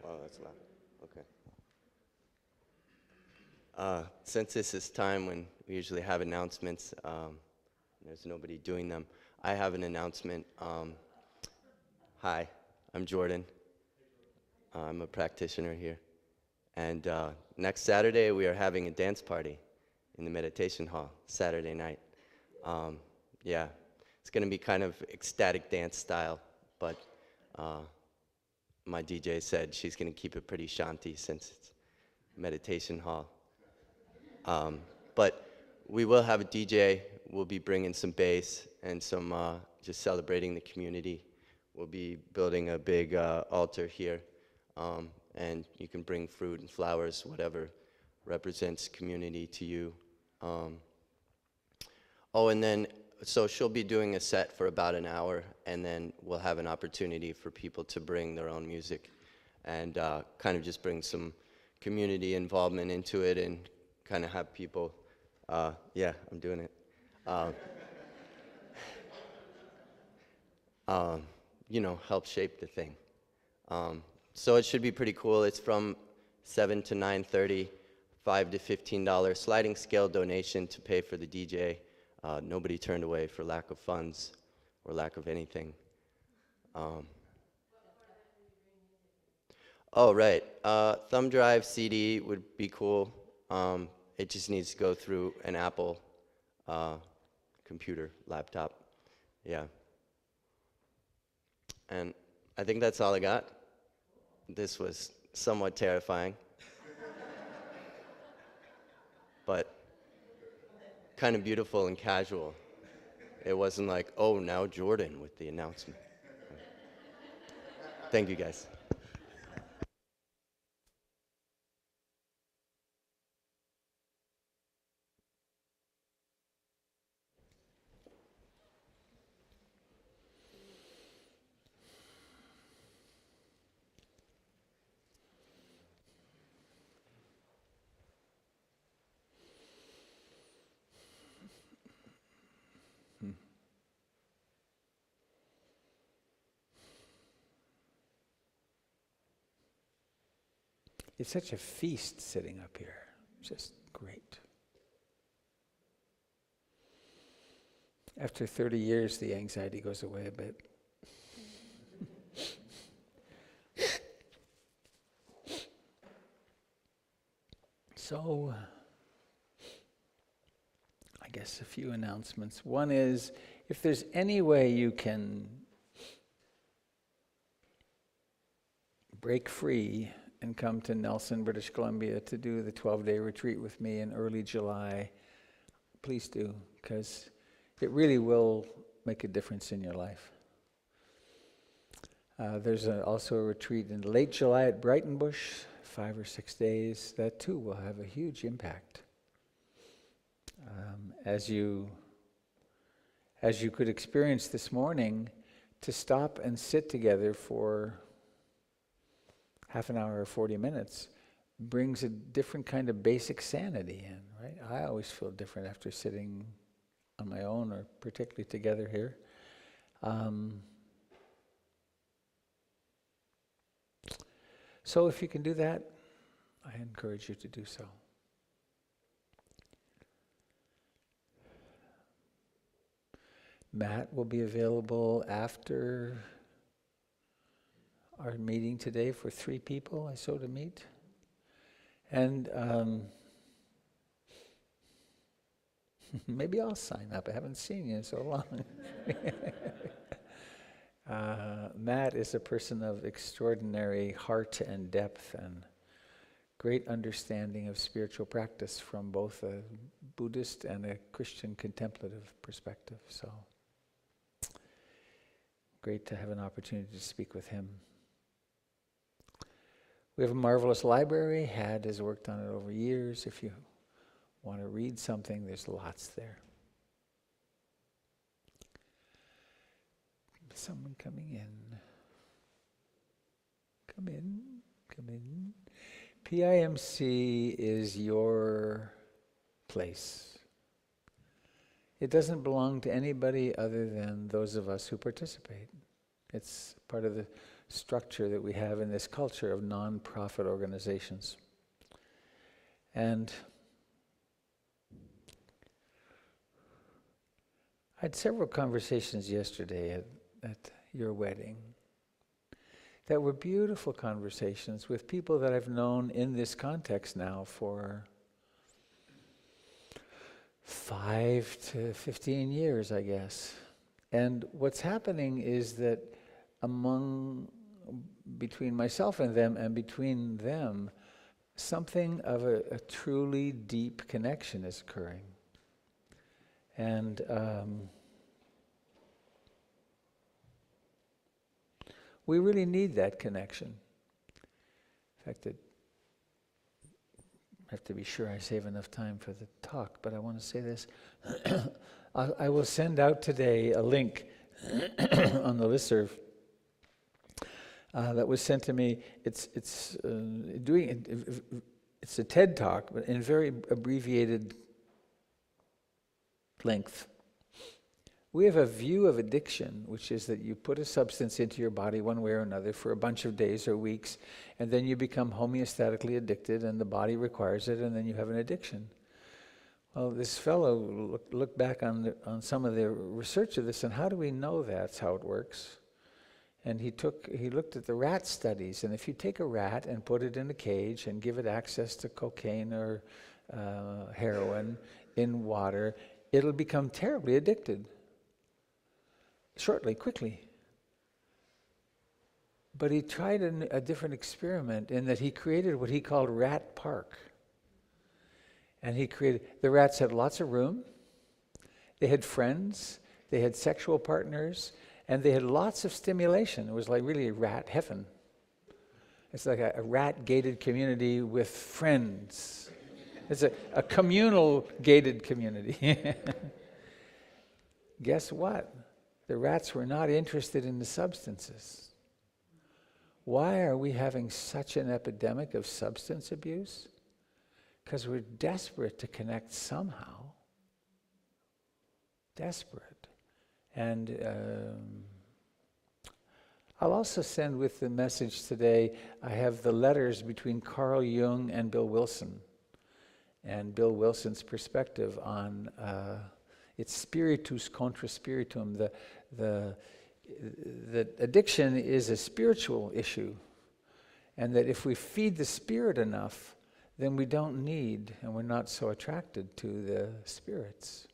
Oh, that's loud. Okay. Since this is time when we usually have announcements, there's nobody doing them, I have an announcement. Hi, I'm Jordan. I'm a practitioner here. And next Saturday, we are having a dance party in the meditation hall, Saturday night. Yeah, it's going to be kind of ecstatic dance style, but my DJ said she's going to keep it pretty shanti since it's meditation hall. But we will have a DJ. We'll be bringing some bass and some just celebrating the community we'll be building a big altar here, and you can bring fruit and flowers, whatever represents community to you. Oh, and then, so she'll be doing a set for about an hour, and then we'll have an opportunity for people to bring their own music and kind of just bring some community involvement into it and kind of have people, yeah, I'm doing it. Help shape the thing. So it should be pretty cool. It's from 7 to 9:30, $5 to $15 sliding scale donation to pay for the DJ. Nobody turned away for lack of funds or lack of anything. Oh, right. Thumb drive CD would be cool. It just needs to go through an Apple computer, laptop. Yeah. And I think that's all I got. This was somewhat terrifying, but kind of beautiful and casual. It wasn't like, oh, now Jordan with the announcement. Thank you, guys. It's such a feast sitting up here. Just great. After 30 years, the anxiety goes away a bit. So, I guess a few announcements. One is, if there's any way you can break free and come to Nelson, British Columbia to do the 12-day retreat with me in early July, please do, because it really will make a difference in your life. There's also a retreat in late July at Brighton Bush, 5 or 6 days. That too will have a huge impact. As you could experience this morning, to stop and sit together for half an hour or 40 minutes brings a different kind of basic sanity in, right? I always feel different after sitting on my own or particularly together here. So if you can do that, I encourage you to do so. Matt will be available after our meeting today for 3 people I saw to meet. And maybe I'll sign up. I haven't seen you in so long. Matt is a person of extraordinary heart and depth and great understanding of spiritual practice from both a Buddhist and a Christian contemplative perspective. So great to have an opportunity to speak with him. We have a marvelous library. Had has worked on it over years. If you want to read something, there's lots there. Someone coming in. Come in, come in. PIMC is your place. It doesn't belong to anybody other than those of us who participate. It's part of the structure that we have in this culture of non-profit organizations. And I had several conversations yesterday at your wedding that were beautiful conversations with people that I've known in this context now for 5 to 15 years, I guess. And what's happening is that between myself and them, and between them, something of a truly deep connection is occurring. And We really need that connection. In fact, I have to be sure I save enough time for the talk, but I want to say this. I will send out today a link on the listserv that was sent to me. It's a TED Talk, but in very abbreviated length. We have a view of addiction, which is that you put a substance into your body one way or another for a bunch of days or weeks, and then you become homeostatically addicted, and the body requires it, and then you have an addiction. Well, this fellow looked back on some of the research of this, and how do we know that's how it works? And he looked at the rat studies, and if you take a rat and put it in a cage and give it access to cocaine or heroin in water, it'll become terribly addicted. Shortly, quickly. But he tried a different experiment in that he created what he called Rat Park. And the rats had lots of room, they had friends, they had sexual partners, and they had lots of stimulation. It was like really a rat heaven. It's like a rat-gated community with friends. It's a communal gated community. Guess what? The rats were not interested in the substances. Why are we having such an epidemic of substance abuse? Because we're desperate to connect somehow. Desperate. And I'll also send with the message today, I have the letters between Carl Jung and Bill Wilson. And Bill Wilson's perspective on it's spiritus contra spiritum. The addiction is a spiritual issue, and that if we feed the spirit enough, then we don't need, and we're not so attracted to the spirits.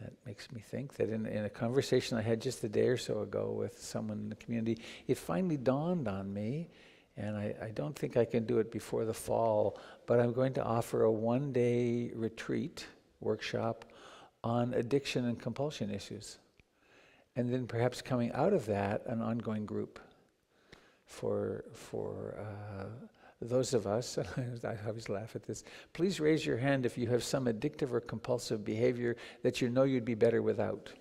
That makes me think that in a conversation I had just a day or so ago with someone in the community, it finally dawned on me, and I don't think I can do it before the fall, but I'm going to offer a one-day retreat workshop on addiction and compulsion issues. And then perhaps coming out of that, an ongoing group for those of us, I always laugh at this, please raise your hand if you have some addictive or compulsive behavior that you know you'd be better without.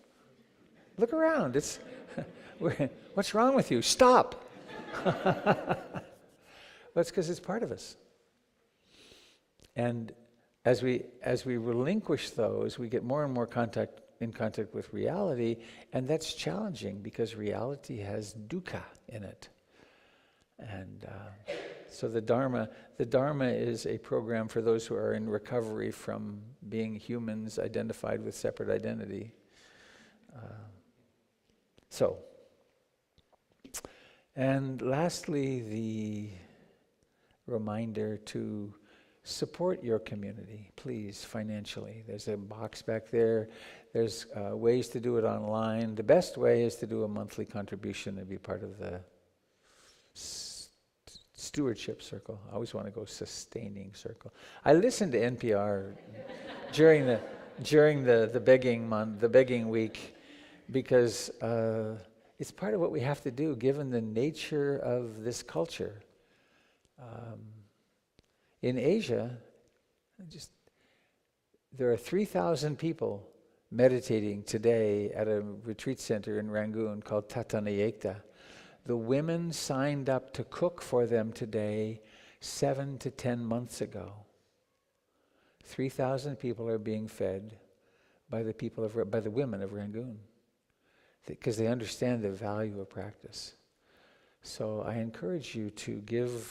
Look around, what's wrong with you? Stop! Well, it's because it's part of us. And as we relinquish those, we get more and more in contact with reality, and that's challenging because reality has dukkha in it. And so the Dharma is a program for those who are in recovery from being humans identified with separate identity. And lastly, the reminder to support your community, please, financially. There's a box back there. There's ways to do it online. The best way is to do a monthly contribution and be part of the stewardship circle. I always want to go sustaining circle. I listened to NPR during the begging month, the begging week, because it's part of what we have to do given the nature of this culture. In Asia, there are 3,000 people meditating today at a retreat center in Rangoon called Tatanayekta. The women signed up to cook for them today 7 to 10 months ago. 3,000 people are being fed by the women of Rangoon because they understand the value of practice. So I encourage you to give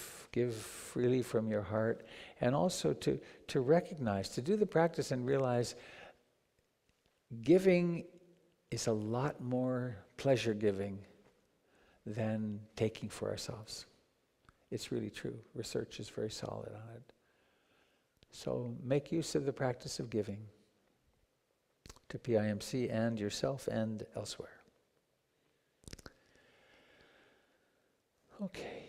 freely from your heart, and also to recognize, to do the practice and realize giving is a lot more pleasure giving than taking for ourselves. It's really true. Research is very solid on it. So make use of the practice of giving to PIMC and yourself and elsewhere. Okay.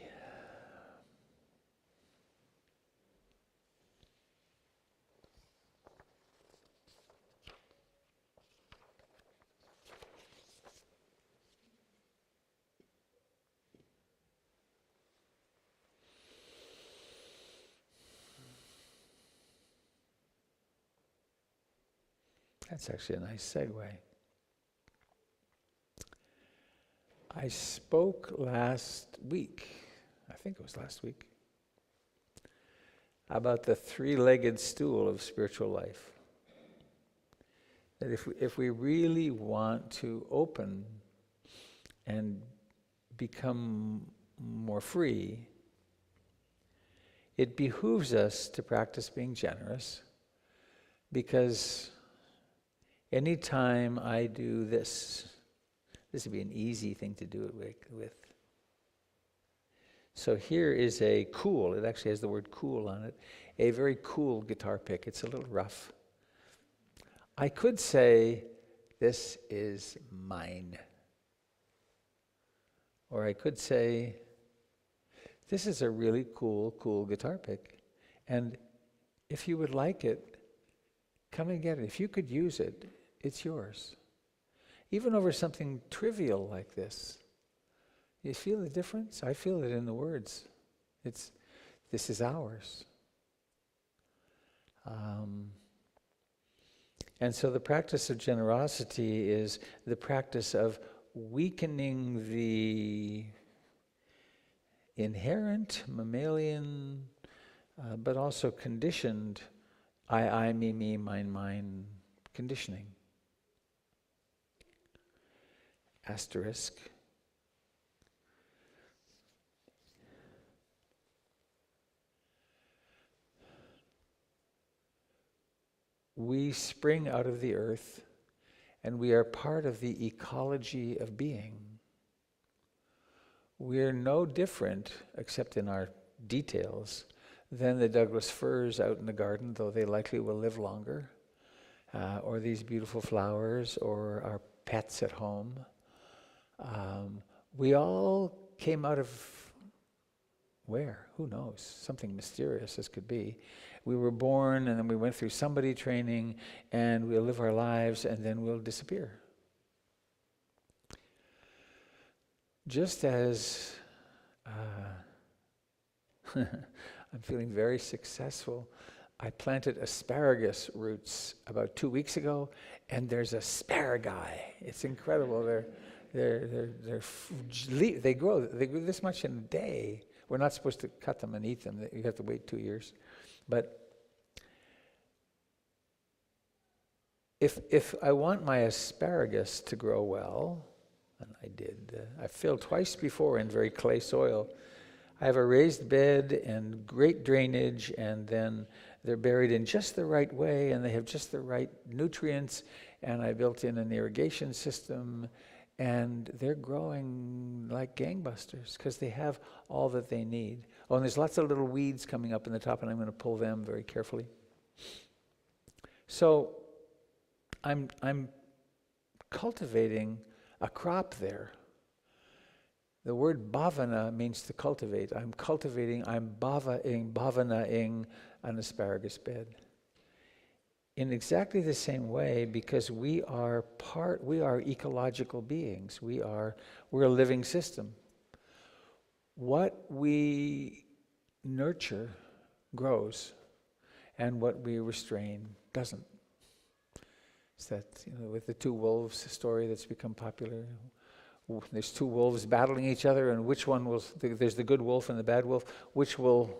That's actually a nice segue. I spoke last week, I think it was last week, about the three-legged stool of spiritual life. That if we really want to open and become more free, it behooves us to practice being generous, because anytime I do this would be an easy thing to do it with. So here is a cool, it actually has the word cool on it, a very cool guitar pick. It's a little rough. I could say, this is mine. Or I could say, this is a really cool guitar pick. And if you would like it, come and get it. If you could use it, it's yours. Even over something trivial like this. You feel the difference? I feel it in the words. This is ours. And so the practice of generosity is the practice of weakening the inherent mammalian, but also conditioned I, me, mine conditioning. Asterisk. We spring out of the earth, and we are part of the ecology of being. We're no different, except in our details, than the Douglas firs out in the garden, though they likely will live longer, or these beautiful flowers, or our pets at home. We all came out of where? Who knows? Something mysterious as could be. We were born, and then we went through somebody training, and we'll live our lives, and then we'll disappear. Just as I'm feeling very successful, I planted asparagus roots about 2 weeks ago, and there's asparagi. It's incredible. They grow this much in a day. We're not supposed to cut them and eat them. You have to wait 2 years. But if I want my asparagus to grow well, and I did, I filled twice before in very clay soil. I have a raised bed and great drainage, and then they're buried in just the right way, and they have just the right nutrients, and I built in an irrigation system, and they're growing like gangbusters because they have all that they need. Oh, and there's lots of little weeds coming up in the top, and I'm going to pull them very carefully. So I'm cultivating a crop there. The word bhavana means to cultivate. I'm bhavanaing an asparagus bed. In exactly the same way, because we are ecological beings. We're a living system. What we nurture grows, and what we restrain doesn't. It's that, with the two wolves story that's become popular. There's two wolves battling each other, and which one will? There's the good wolf and the bad wolf. Which will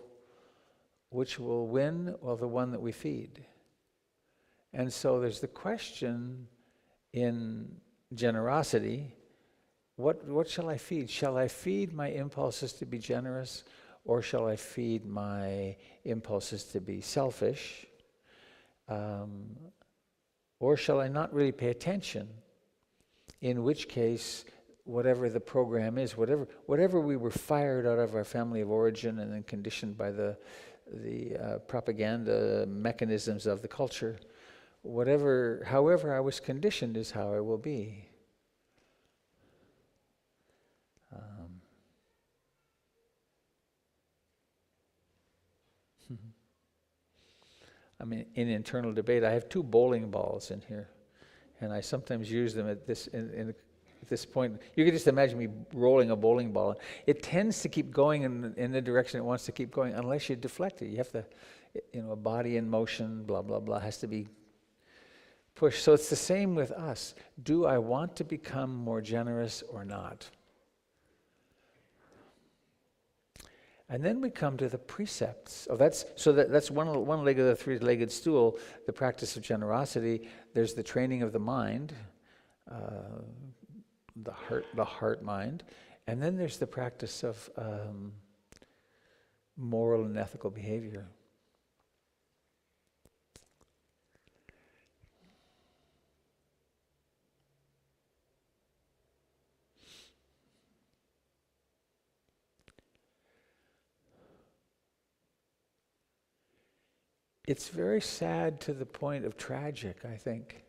win? Well, the one that we feed. And so there's the question in generosity: what shall I feed? Shall I feed my impulses to be generous, or shall I feed my impulses to be selfish? Or shall I not really pay attention? In which case, whatever the program is, whatever we were fired out of our family of origin and then conditioned by the propaganda mechanisms of the culture, however I was conditioned is how I will be. I mean, in internal debate, I have 2 bowling balls in here, and I sometimes use them at this point. You can just imagine me rolling a bowling ball. It tends to keep going in the direction it wants to keep going unless you deflect it. You have to, a body in motion, blah, blah, blah, has to be push. So it's the same with us. Do I want to become more generous or not? And then we come to the precepts. That's one leg of the three-legged stool, the practice of generosity. There's the training of the mind, the heart mind, and then there's the practice of moral and ethical behavior. It's very sad to the point of tragic, I think,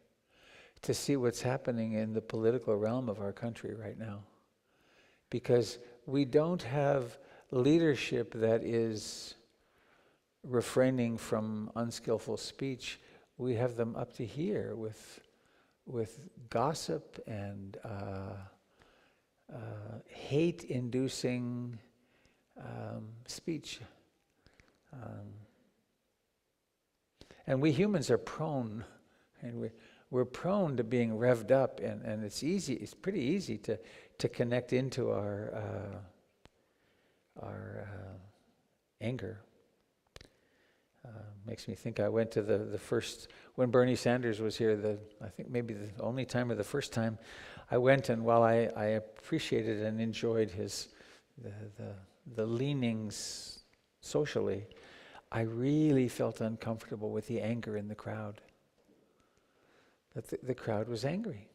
to see what's happening in the political realm of our country right now. Because we don't have leadership that is refraining from unskillful speech. We have them up to here with gossip and hate-inducing speech. And we humans are prone, and we're prone to being revved up, and it's pretty easy to connect into our anger. Makes me think I went to the first, when Bernie Sanders was here, I think maybe the only time or the first time I went, and while I appreciated and enjoyed the leanings socially, I really felt uncomfortable with the anger in the crowd. That the crowd was angry.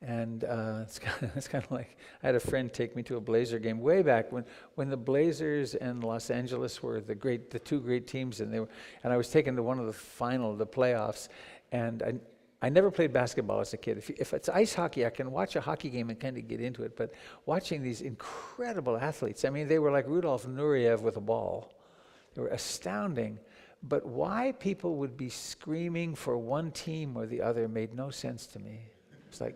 And it's kind of like, I had a friend take me to a Blazer game way back when the Blazers and Los Angeles were the two great teams, and I was taken to one of the playoffs, and I never played basketball as a kid. If it's ice hockey, I can watch a hockey game and kind of get into it, but watching these incredible athletes, I mean, they were like Rudolf Nureyev with a ball. They were astounding. But why people would be screaming for one team or the other made no sense to me. It's like,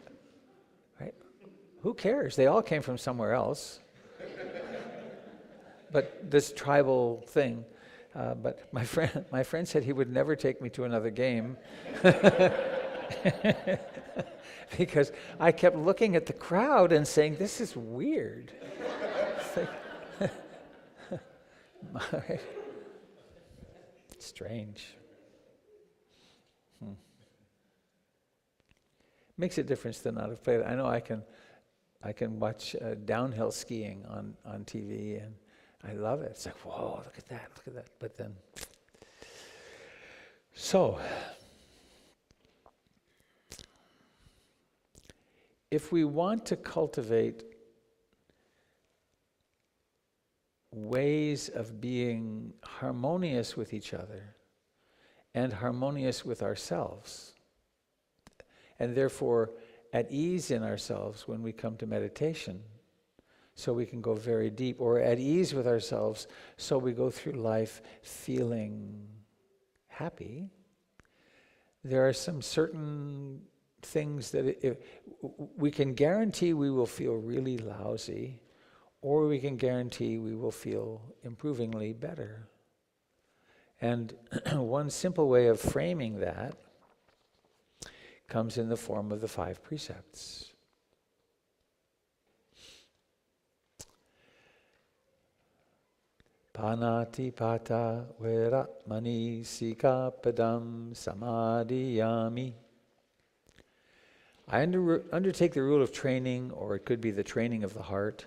right? Who cares? They all came from somewhere else. But this tribal thing. But my friend said he would never take me to another game because I kept looking at the crowd and saying, "This is weird." Like, strange. Makes a difference to not have played. I know I can watch downhill skiing on TV, and I love it. It's like, whoa, look at that. But then, so if we want to cultivate ways of being harmonious with each other and harmonious with ourselves, and therefore at ease in ourselves when we come to meditation, so we can go very deep, or at ease with ourselves so we go through life feeling happy, there are some certain things that we can guarantee we will feel really lousy, or we can guarantee we will feel improvingly better. And one simple way of framing that comes in the form of the 5 precepts. Panati pata veramani sikapadam samadhiyami. I undertake the rule of training, or it could be the training of the heart,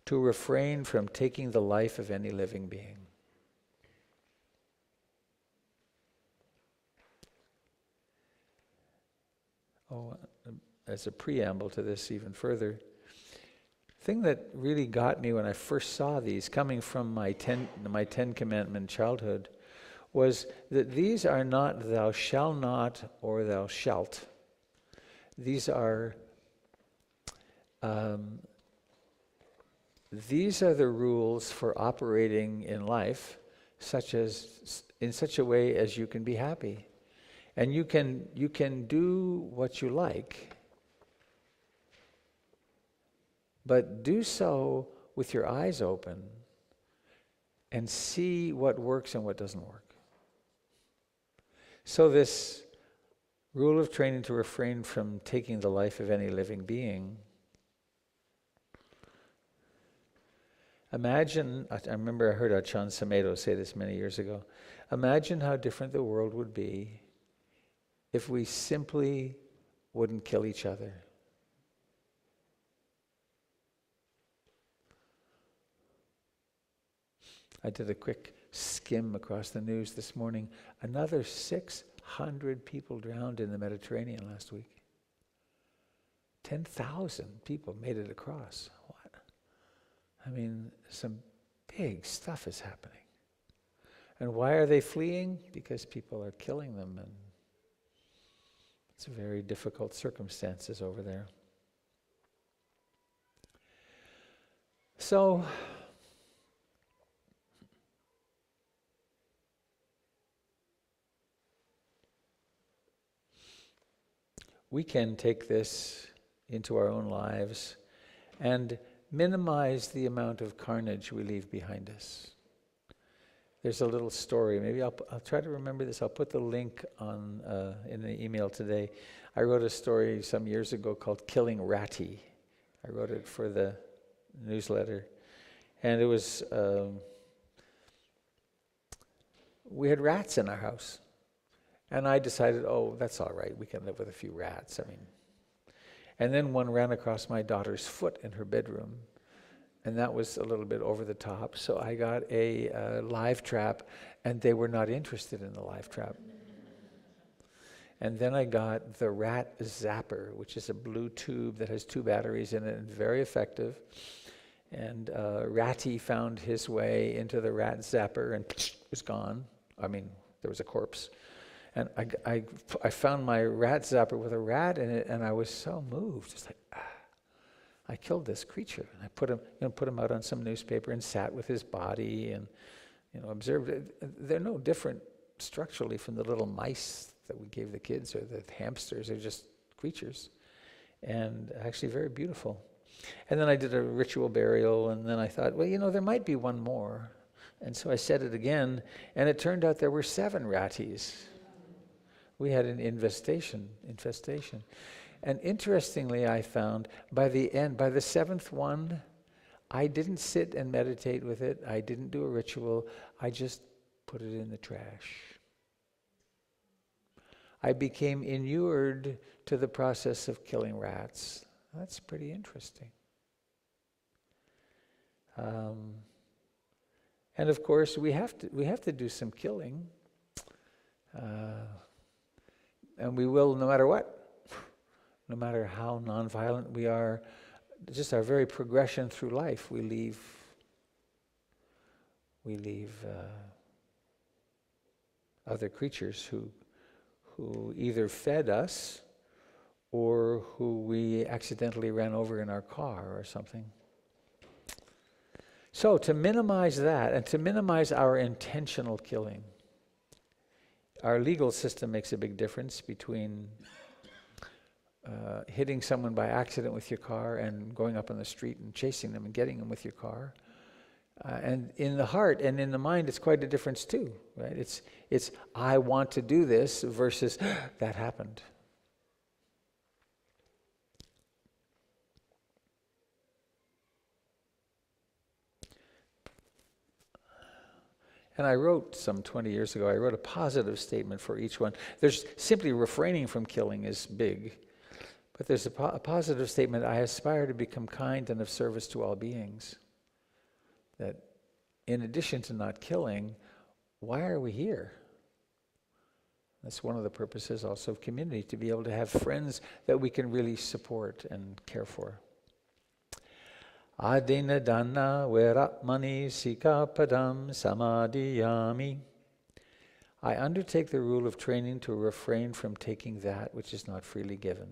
to refrain from taking the life of any living being. As a preamble to this even further, the thing that really got me when I first saw these, coming from my 10 Commandment childhood, was that these are not thou shalt not or thou shalt. These are the rules for operating in life, in such a way as you can be happy. And you can do what you like, but do so with your eyes open and see what works and what doesn't work. So this Rule of training to refrain from taking the life of any living being. Imagine, I remember I heard Achan Samedo say this many years ago. Imagine how different the world would be if we simply wouldn't kill each other. I did a quick skim across the news this morning. Another 600 people drowned in the Mediterranean last week. 10,000 people made it across. What? I mean, some big stuff is happening. And why are they fleeing? Because people are killing them, and it's very difficult circumstances over there. So, we can take this into our own lives and minimize the amount of carnage we leave behind us. There's a little story. Maybe I'll try to remember this. I'll put the link on in the email today. I wrote a story some years ago called Killing Ratty. I wrote it for the newsletter. And it was, we had rats in our house. And I decided, oh, that's all right. We can live with a few rats. And then one ran across my daughter's foot in her bedroom. And that was a little bit over the top. So I got a live trap, and they were not interested in the live trap. And then I got the rat zapper, which is a blue tube that has 2 batteries in it and very effective. And Ratty found his way into the rat zapper and was gone. I mean, there was a corpse. And I found my rat zapper with a rat in it, and I was so moved. Just like, I killed this creature. And I put him out on some newspaper and sat with his body and observed it. They're no different structurally from the little mice that we gave the kids or the hamsters. They're just creatures, and actually very beautiful. And then I did a ritual burial, and then I thought, well, there might be one more. And so I said it again, and it turned out there were 7 ratties. We had an infestation. And interestingly, I found by the 7th one, I didn't sit and meditate with it. I didn't do a ritual. I just put it in the trash. I became inured to the process of killing rats. That's pretty interesting. And of course, we have to do some killing. And we will no matter what. No matter how nonviolent we are, just our very progression through life, we leave other creatures who either fed us or who we accidentally ran over in our car or something. So to minimize that and to minimize our intentional killing, our legal system makes a big difference between hitting someone by accident with your car and going up on the street and chasing them and getting them with your car. And in the heart and in the mind, it's quite a difference too, right? It's I want to do this versus that happened. And I wrote some 20 years ago, I wrote a positive statement for each one. There's simply refraining from killing is big. But there's a positive statement, I aspire to become kind and of service to all beings. That in addition to not killing, why are we here? That's one of the purposes also of community, to be able to have friends that we can really support and care for. Adina dana veratmani sikapadam samadhiyami. I undertake the rule of training to refrain from taking that which is not freely given.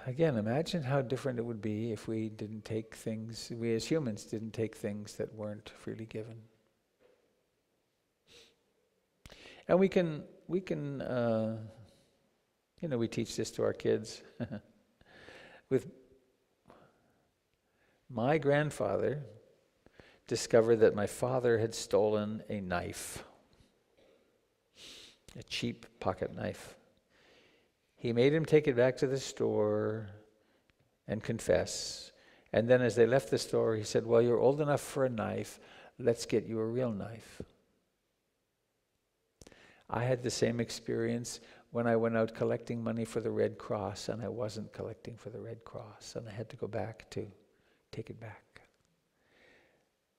Again, imagine how different it would be if we as humans didn't take things that weren't freely given. And we teach this to our kids. With my grandfather, discovered that my father had stolen a knife, a cheap pocket knife. He made him take it back to the store and confess. And then as they left the store, he said, well, you're old enough for a knife. Let's get you a real knife. I had the same experience when I went out collecting money for the Red Cross, and I wasn't collecting for the Red Cross, and I had to go back to take it back.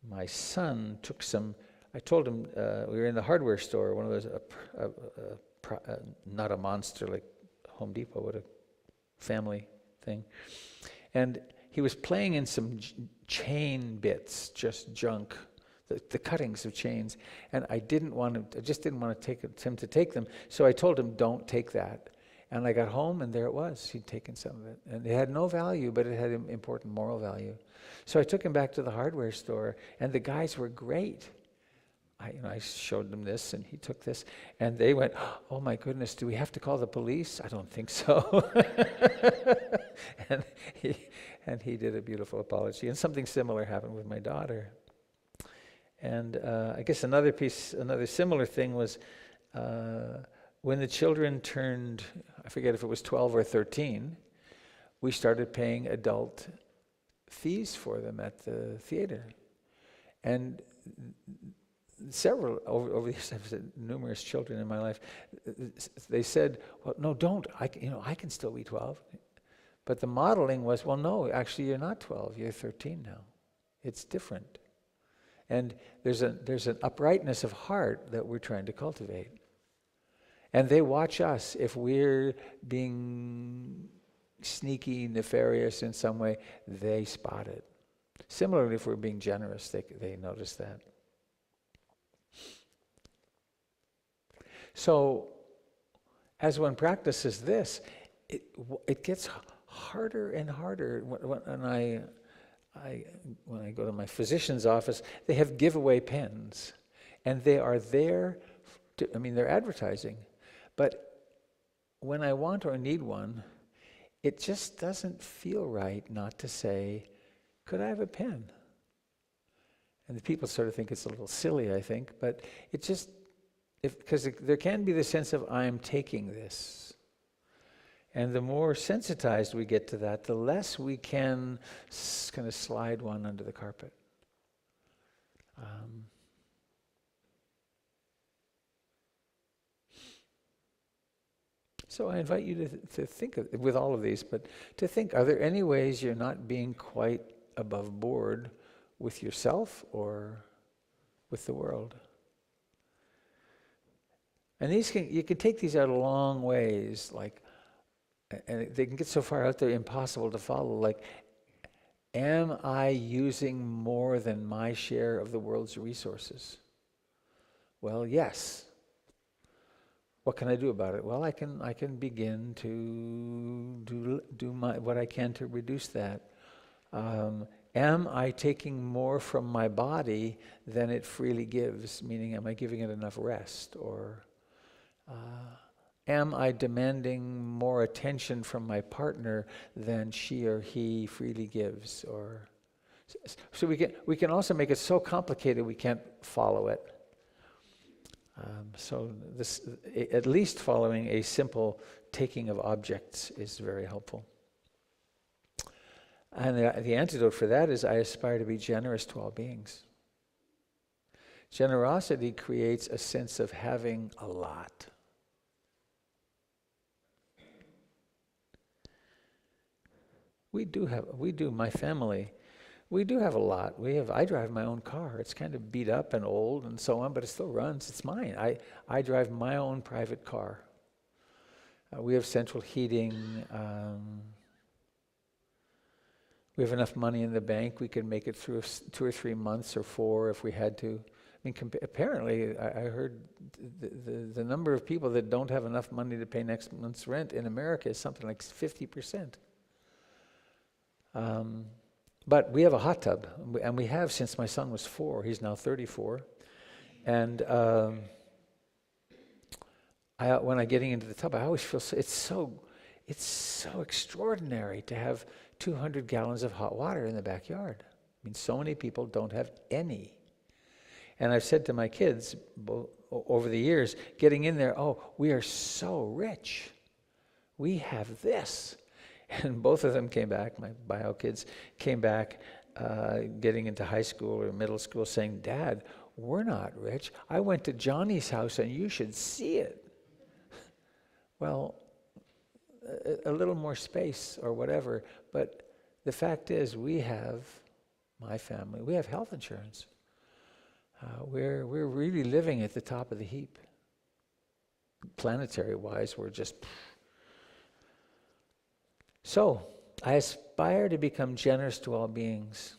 My son took some, I told him, we were in the hardware store, one of those, not a monster like Home Depot, but a family thing. And he was playing in some chain bits, just junk, the cuttings of chains. And I just didn't want to him to take them. So I told him, don't take that. And I got home, and there it was. He'd taken some of it. And it had no value, but it had important moral value. So I took him back to the hardware store, and the guys were great. I showed them this, and he took this, and they went, oh my goodness, do we have to call the police? I don't think so. and he did a beautiful apology. And something similar happened with my daughter. And I guess another similar thing was when the children turned, I forget if it was 12 or 13, we started paying adult fees for them at the theater. And several, over the years, I've had numerous children in my life, they said, well, no, don't. I can still be 12. But the modeling was, well, no, actually you're not 12, you're 13 now. It's different. And there's an uprightness of heart that we're trying to cultivate. And they watch us. If we're being sneaky, nefarious in some way, they spot it. Similarly, if we're being generous, they notice that. So, as one practices this, it gets harder and harder. When I go to my physician's office, they have giveaway pens, and they are there. They're advertising, but when I want or need one, it just doesn't feel right not to say, "Could I have a pen?" And the people sort of think it's a little silly, I think, but it just. Because there can be the sense of, I'm taking this. And the more sensitized we get to that, the less we can kind of slide one under the carpet. So I invite you to think with all of these, but to think, are there any ways you're not being quite above board with yourself or with the world? And you can take these out a long ways, and they can get so far out there, impossible to follow. Like, am I using more than my share of the world's resources? Well, yes. What can I do about it? Well, I can begin to do what I can to reduce that. Am I taking more from my body than it freely gives? Meaning, am I giving it enough rest? Or am I demanding more attention from my partner than she or he freely gives? Or so we can also make it so complicated we can't follow it. So this, at least following a simple taking of objects is very helpful. And the antidote for that is I aspire to be generous to all beings. Generosity creates a sense of having a lot. My family, we do have a lot. I drive my own car. It's kind of beat up and old and so on, but it still runs. It's mine. I drive my own private car. We have central heating. We have enough money in the bank. We could make it through 2 or 3 months or 4 if we had to. Apparently, I heard the number of people that don't have enough money to pay next month's rent in America is something like 50%. But we have a hot tub, and we have since my son was 4. He's now 34. And when I'm getting into the tub, I always feel it's so extraordinary to have 200 gallons of hot water in the backyard. mean, so many people don't have any. And I've said to my kids over the years, getting in there, oh, we are so rich. We have this. And both of them came back, my bio kids came back, getting into high school or middle school, saying, Dad, we're not rich. I went to Johnny's house and you should see it. Well, a little more space or whatever, but the fact is my family, we have health insurance. We're really living at the top of the heap. Planetary-wise, we're just... So, I aspire to become generous to all beings.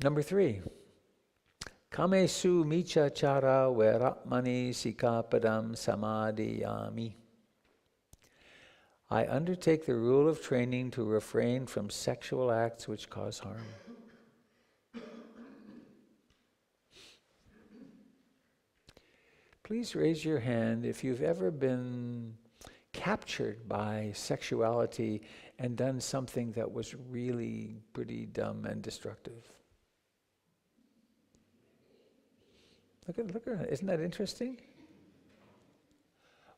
Number 3. Kamesu micha chara veratmani sikapadam samadhiyami. I undertake the rule of training to refrain from sexual acts which cause harm. Please raise your hand if you've ever been captured by sexuality and done something that was really pretty dumb and destructive. Look at it. Isn't that interesting?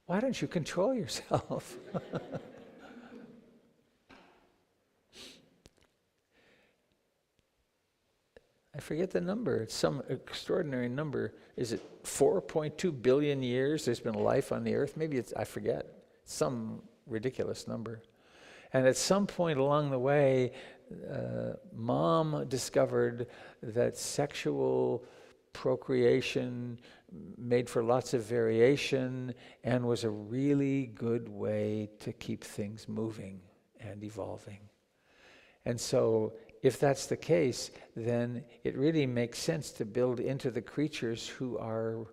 Why don't you control yourself? I forget the number. It's some extraordinary number. Is it 4.2 billion years there's been life on the earth? Maybe I forget. Some ridiculous number. And at some point along the way, Mom discovered that sexual procreation made for lots of variation and was a really good way to keep things moving and evolving. And so if that's the case, then it really makes sense to build into the creatures who are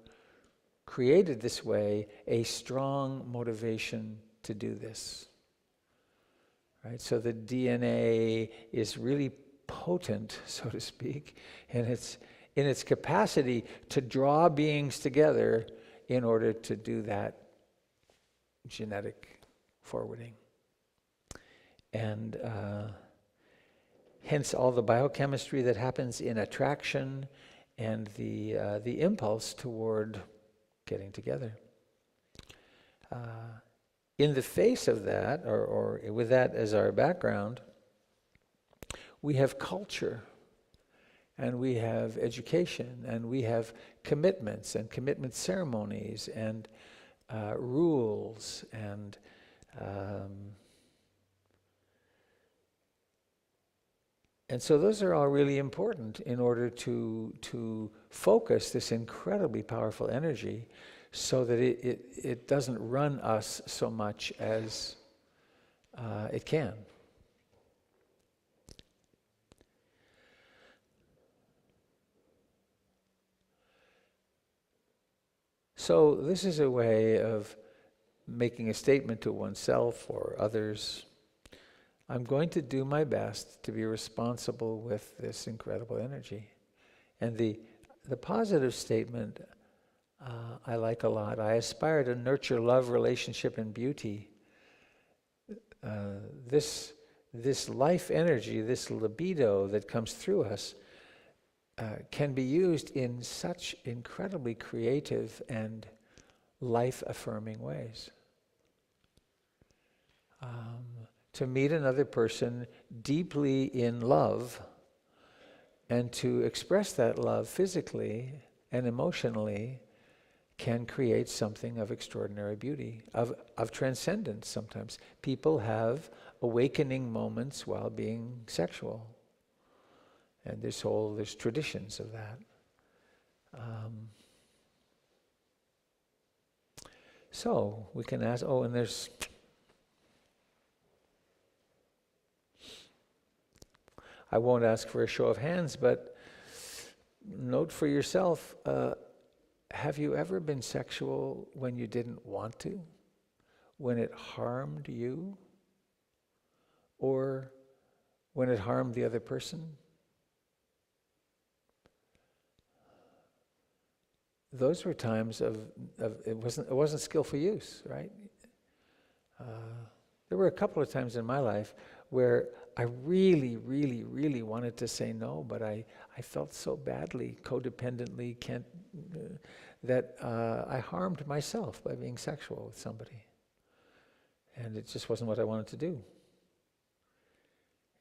created this way a strong motivation to do this. Right? So the DNA is really potent, so to speak, and it's in its capacity to draw beings together in order to do that genetic forwarding. And hence all the biochemistry that happens in attraction and the impulse toward getting together. In the face of that, or with that as our background, we have culture. And we have education, and we have commitments, and commitment ceremonies, and rules, and so those are all really important in order to focus this incredibly powerful energy, so that it doesn't run us so much as it can. So this is a way of making a statement to oneself or others. I'm going to do my best to be responsible with this incredible energy. And the positive statement I like a lot. I aspire to nurture love, relationship, and beauty. This life energy, this libido that comes through us, can be used in such incredibly creative and life-affirming ways. To meet another person deeply in love and to express that love physically and emotionally can create something of extraordinary beauty, of transcendence sometimes. People have awakening moments while being sexual. And there's traditions of that. So we can ask, and there's... I won't ask for a show of hands, but note for yourself, have you ever been sexual when you didn't want to? When it harmed you? Or when it harmed the other person? Those were times of it wasn't skillful use, right? There There were a couple of times in my life where I really, really, really wanted to say no, but I felt so badly, codependently, that I harmed myself by being sexual with somebody. And it just wasn't what I wanted to do.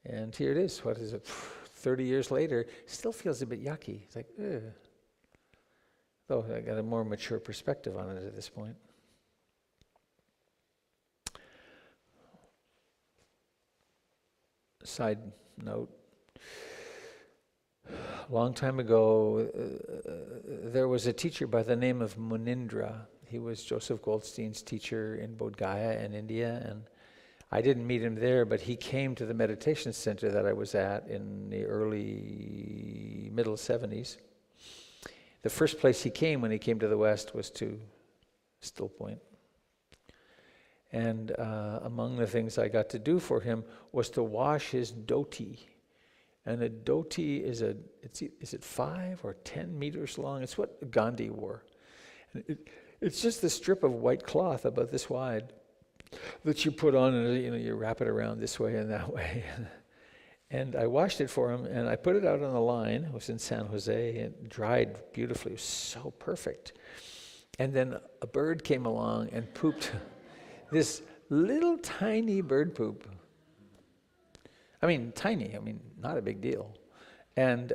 And here it is, what is it, 30 years later, still feels a bit yucky. It's like, ugh. Though I got a more mature perspective on it at this point. Side note, a long time ago, there was a teacher by the name of Munindra. He was Joseph Goldstein's teacher in Bodh Gaya in India, and I didn't meet him there, but he came to the meditation center that I was at in the middle 70s. The first place he came when he came to the West was to Stool Point. And among the things I got to do for him was to wash his dhoti. And a dhoti is it 5 or 10 meters long? It's what Gandhi wore. And it's just a strip of white cloth about this wide that you put on, and you wrap it around this way and that way. And I washed it for him, and I put it out on the line. It was in San Jose, and it dried beautifully. It was so perfect. And then a bird came along and pooped this little tiny bird poop. I mean, tiny. I mean, not a big deal. And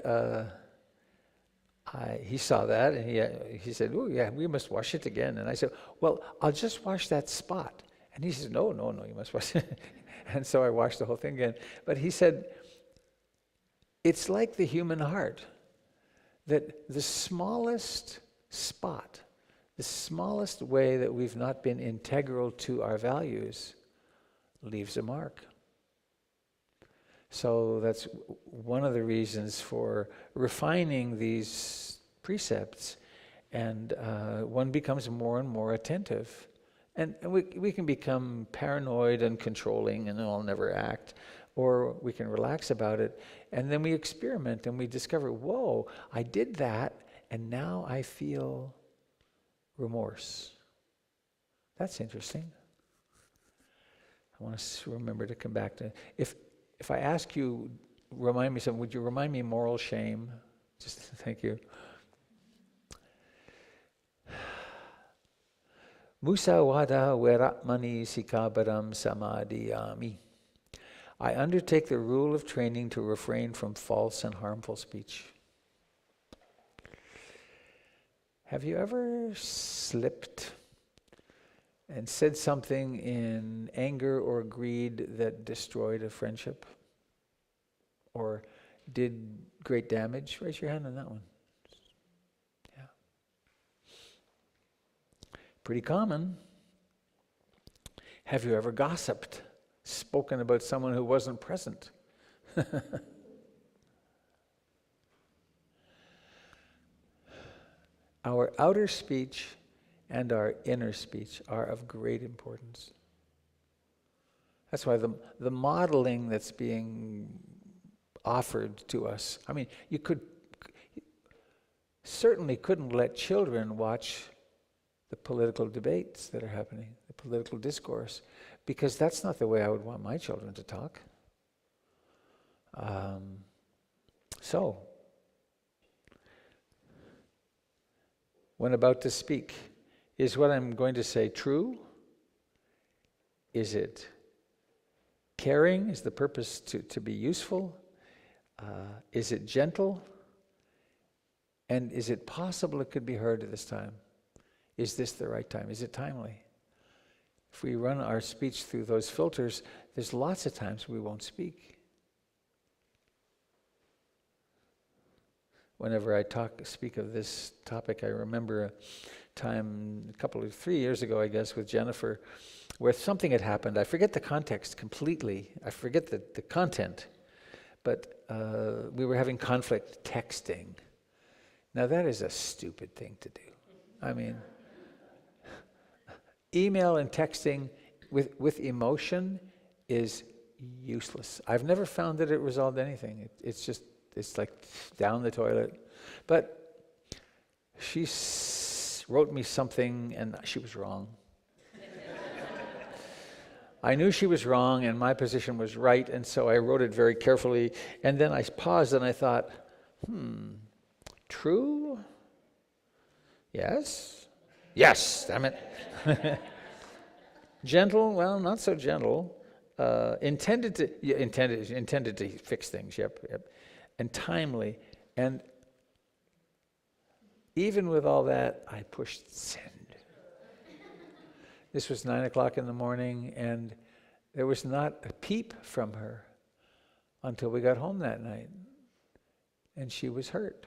he saw that, and he said, "Oh, yeah, we must wash it again." And I said, "Well, I'll just wash that spot." And he said, no, you must wash it. And so I washed the whole thing again. But he said, it's like the human heart, that the smallest spot, the smallest way that we've not been integral to our values leaves a mark. So that's one of the reasons for refining these precepts, and one becomes more and more attentive. And we can become paranoid and controlling and I'll never act, or we can relax about it, and then we experiment and we discover, whoa, I did that and now I feel remorse. That's interesting. I want to remember to come back to, if I ask you, remind me something, would you remind me moral shame? Just thank you. Musawada veratmani sikabaram samadhiyami. I undertake the rule of training to refrain from false and harmful speech. Have you ever slipped and said something in anger or greed that destroyed a friendship or did great damage? Raise your hand on that one. Yeah. Pretty common. Have you ever gossiped, spoken about someone who wasn't present? Our outer speech and our inner speech are of great importance. That's why the modeling that's being offered to us, I mean, you certainly couldn't let children watch the political debates that are happening, the political discourse, because that's not the way I would want my children to talk. So, when about to speak, is what I'm going to say true? Is it caring? Is the purpose to be useful? Is it gentle? And is it possible it could be heard at this time? Is this the right time? Is it timely? If we run our speech through those filters, there's lots of times we won't speak. Whenever I speak of this topic, I remember a time, 3 years ago, I guess, with Jennifer, where something had happened. I forget the context completely. I forget the content. But we were having conflict texting. Now that is a stupid thing to do. I mean, email and texting with emotion is useless. I've never found that it resolved anything. It's like down the toilet. But she wrote me something and she was wrong. I knew she was wrong and my position was right, and so I wrote it very carefully. And then I paused and I thought, true? Yes? Yes, damn it. Gentle? Well, not so gentle. Intended to fix things, yep. And timely. And even with all that, I pushed send. This was 9 o'clock in the morning, and there was not a peep from her until we got home that night. And she was hurt.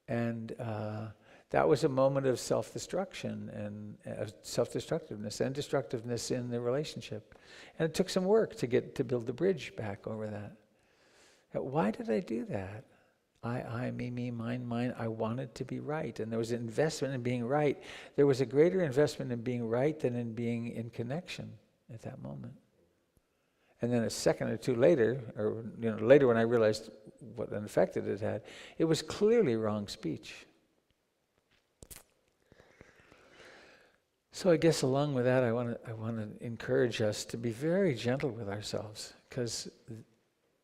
And that was a moment of self-destruction and self-destructiveness and destructiveness in the relationship. And it took some work to build the bridge back over that. Why did I do that? I, me, mine. I wanted to be right. And there was an investment in being right. There was a greater investment in being right than in being in connection at that moment. And then a second or two later, or later when I realized what an effect it had, it was clearly wrong speech. So I guess along with that, I want to encourage us to be very gentle with ourselves, because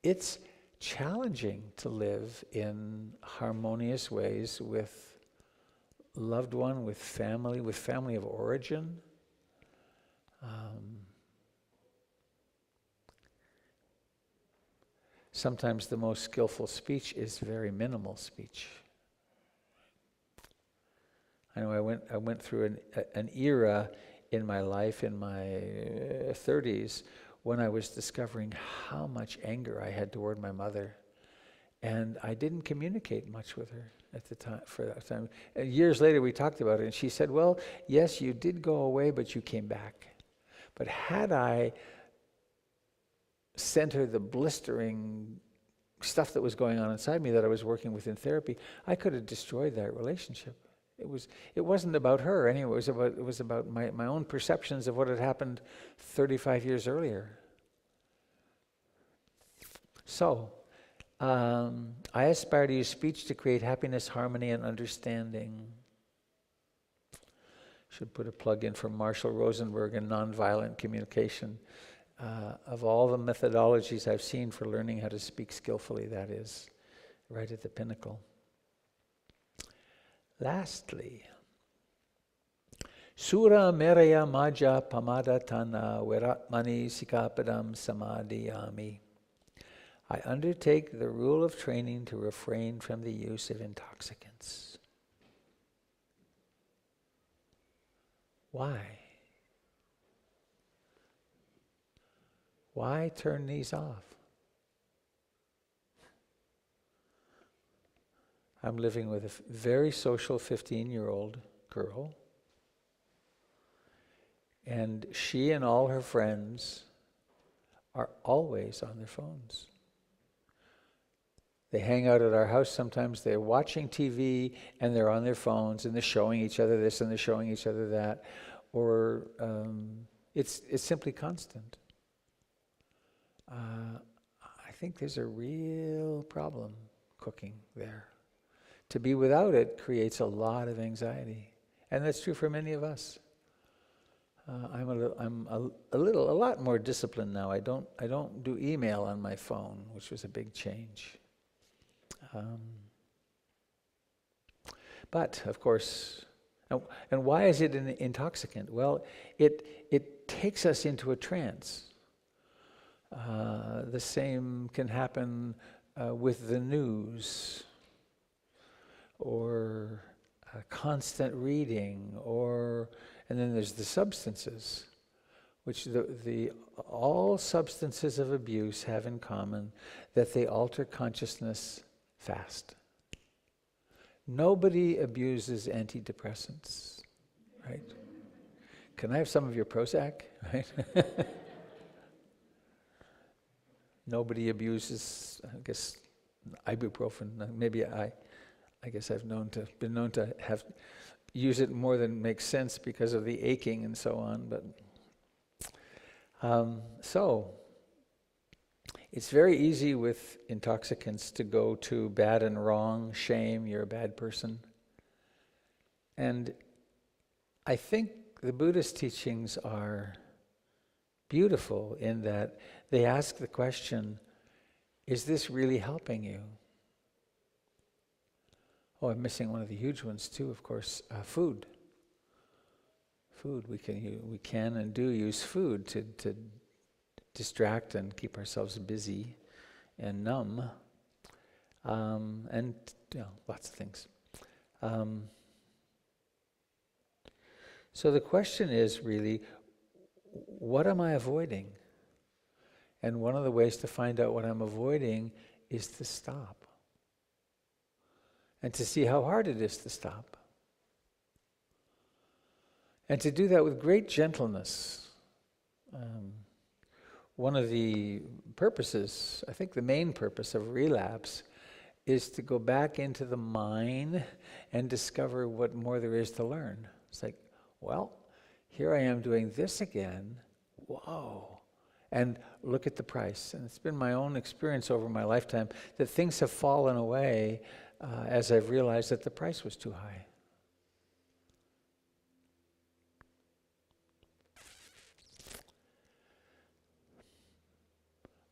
it's challenging to live in harmonious ways with loved one, with family of origin. Sometimes the most skillful speech is very minimal speech. I know I went through an era in my life, in my 30s, when I was discovering how much anger I had toward my mother. And I didn't communicate much with her at the time. For that time. Years later we talked about it, and she said, well, yes, you did go away, but you came back. But had I sent her the blistering stuff that was going on inside me that I was working with in therapy, I could have destroyed that relationship. It wasn't about her anyway. It was about my own perceptions of what had happened 35 years earlier. So, I aspire to use speech to create happiness, harmony, and understanding. Should put a plug in for Marshall Rosenberg and nonviolent communication. Of all the methodologies I've seen for learning how to speak skillfully, that is right at the pinnacle. Lastly, Sura Meraya Maja Pamada Tana Viratmani Sikapadam Samadhiyami. I undertake the rule of training to refrain from the use of intoxicants. Why? Why turn these off? I'm living with a very social 15-year-old girl, and she and all her friends are always on their phones. They hang out at our house sometimes, they're watching TV, and they're on their phones, and they're showing each other this, and they're showing each other that, or it's simply constant. I think there's a real problem cooking there. To be without it creates a lot of anxiety, and that's true for many of us. I'm a lot more disciplined now. I don't do email on my phone, which was a big change. But of course, and why is it an intoxicant? Well, it takes us into a trance. The same can happen with the news, or constant reading, and then there's the substances, which all substances of abuse have in common that they alter consciousness fast. Nobody abuses antidepressants, right? Can I have some of your Prozac, right? Nobody abuses, I guess, ibuprofen. Maybe I guess I've been known to have use it more than makes sense because of the aching and so on. But so it's very easy with intoxicants to go to bad and wrong, shame, you're a bad person. And I think the Buddhist teachings are beautiful in that they ask the question, is this really helping you? Oh, I'm missing one of the huge ones too, of course, food. Food, we can and do use food to distract and keep ourselves busy and numb, and lots of things. So the question is really, what am I avoiding? And one of the ways to find out what I'm avoiding is to stop. And to see how hard it is to stop. And to do that with great gentleness. One of the purposes, I think the main purpose of relapse, is to go back into the mind and discover what more there is to learn. It's like, well, here I am doing this again. Whoa. And look at the price. And it's been my own experience over my lifetime that things have fallen away as I've realized that the price was too high.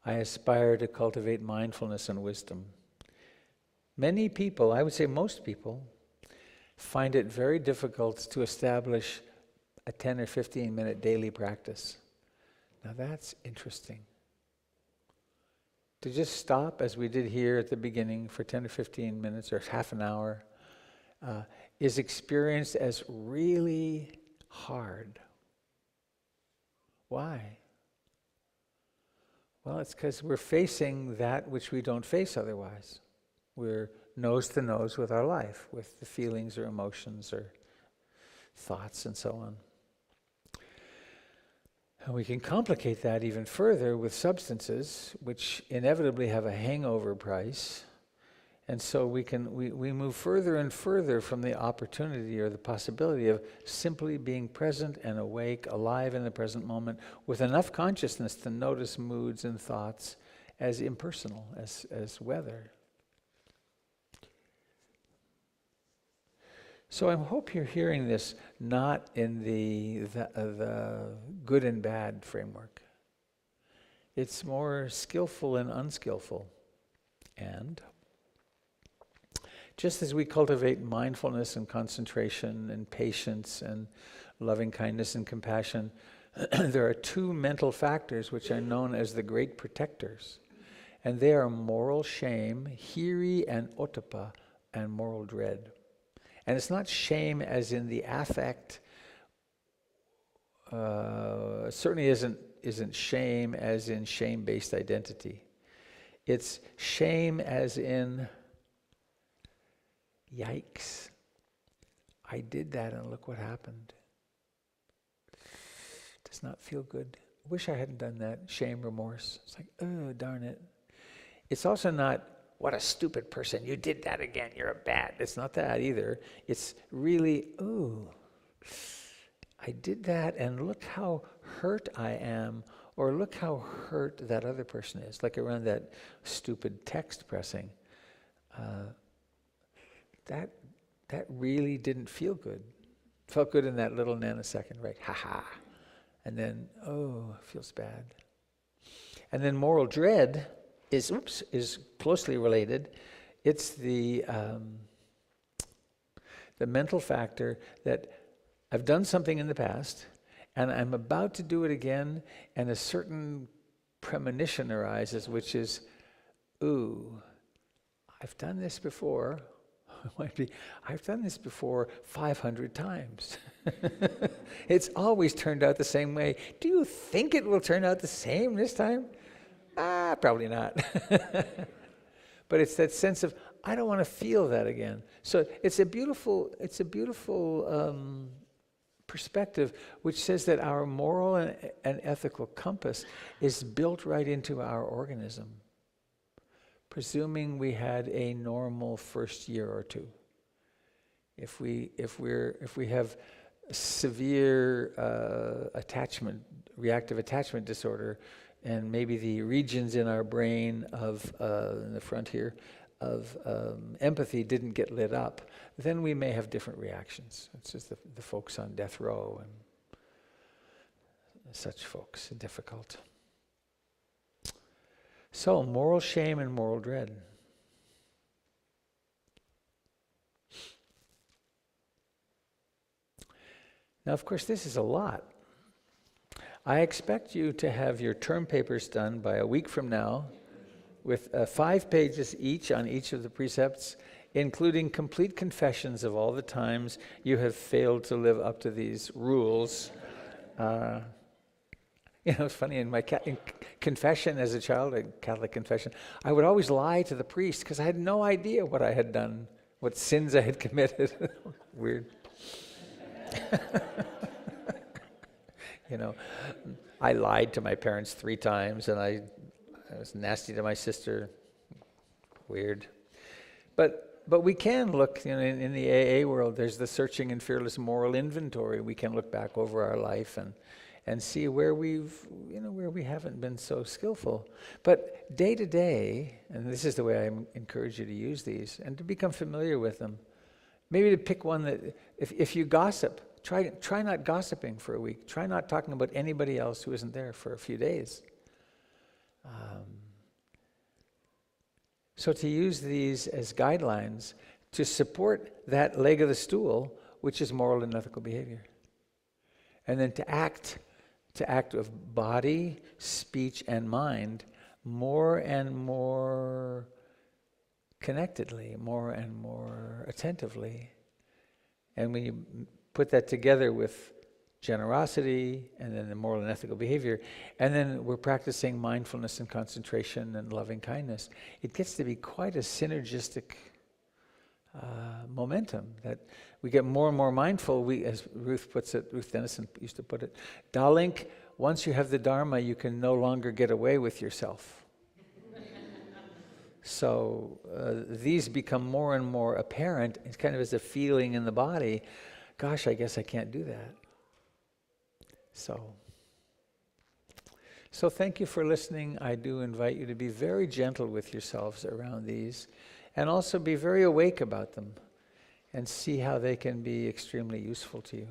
I aspire to cultivate mindfulness and wisdom. Many people, I would say most people, find it very difficult to establish a 10 or 15 minute daily practice. Now that's interesting. To just stop, as we did here at the beginning, for 10 or 15 minutes or half an hour, is experienced as really hard. Why? Well, it's because we're facing that which we don't face otherwise. We're nose to nose with our life, with the feelings or emotions or thoughts and so on. And we can complicate that even further with substances, which inevitably have a hangover price. And so we move further and further from the opportunity or the possibility of simply being present and awake, alive in the present moment, with enough consciousness to notice moods and thoughts as impersonal, as weather. So I hope you're hearing this not in the good and bad framework. It's more skillful and unskillful. And just as we cultivate mindfulness and concentration and patience and loving kindness and compassion, there are two mental factors which are known as the great protectors. And they are moral shame, hiri and ottappa, and moral dread. And it's not shame as in the affect, certainly isn't shame as in shame-based identity. It's shame as in, yikes, I did that and look what happened. Does not feel good. Wish I hadn't done that. Shame, remorse. It's like, oh, darn it. It's also not, what a stupid person, you did that again, you're a bad. It's not that either. It's really, ooh, I did that and look how hurt I am, or look how hurt that other person is, like around that stupid text pressing. That really didn't feel good. Felt good in that little nanosecond, right? Ha-ha. And then, oh, feels bad. And then moral dread is closely related. It's the mental factor that I've done something in the past, and I'm about to do it again, and a certain premonition arises, which is, ooh, I've done this before. I've done this before 500 times. It's always turned out the same way. Do you think it will turn out the same this time? Probably not. But it's that sense of, I don't want to feel that again. So it's a beautiful perspective which says that our moral and ethical compass is built right into our organism, presuming we had a normal first year or two. If we have severe reactive attachment disorder, and maybe the regions in our brain in the front here, of empathy didn't get lit up, then we may have different reactions. It's just the folks on death row and such folks, difficult. So, moral shame and moral dread. Now, of course, this is a lot. I expect you to have your term papers done by a week from now, with 5 pages each on each of the precepts, including complete confessions of all the times you have failed to live up to these rules. It's funny, in my confession as a child, a Catholic confession, I would always lie to the priest because I had no idea what I had done, what sins I had committed. Weird. I lied to my parents 3 times, and I was nasty to my sister. Weird. But we can look, in the AA world, there's the searching and fearless moral inventory. We can look back over our life and see where where we haven't been so skillful. But day to day, and this is the way I encourage you to use these, and to become familiar with them, maybe to pick one that, if you gossip, try not gossiping for a week. Try not talking about anybody else who isn't there for a few days. So to use these as guidelines to support that leg of the stool, which is moral and ethical behavior. And then to act with body, speech, and mind more and more connectedly, more and more attentively. And when you put that together with generosity and then the moral and ethical behavior, and then we're practicing mindfulness and concentration and loving kindness, it gets to be quite a synergistic momentum that we get more and more mindful. We, as Ruth Denison used to put it, Dalink, once you have the Dharma, you can no longer get away with yourself. So these become more and more apparent. It's kind of as a feeling in the body. Gosh, I guess I can't do that. So thank you for listening. I do invite you to be very gentle with yourselves around these, and also be very awake about them and see how they can be extremely useful to you.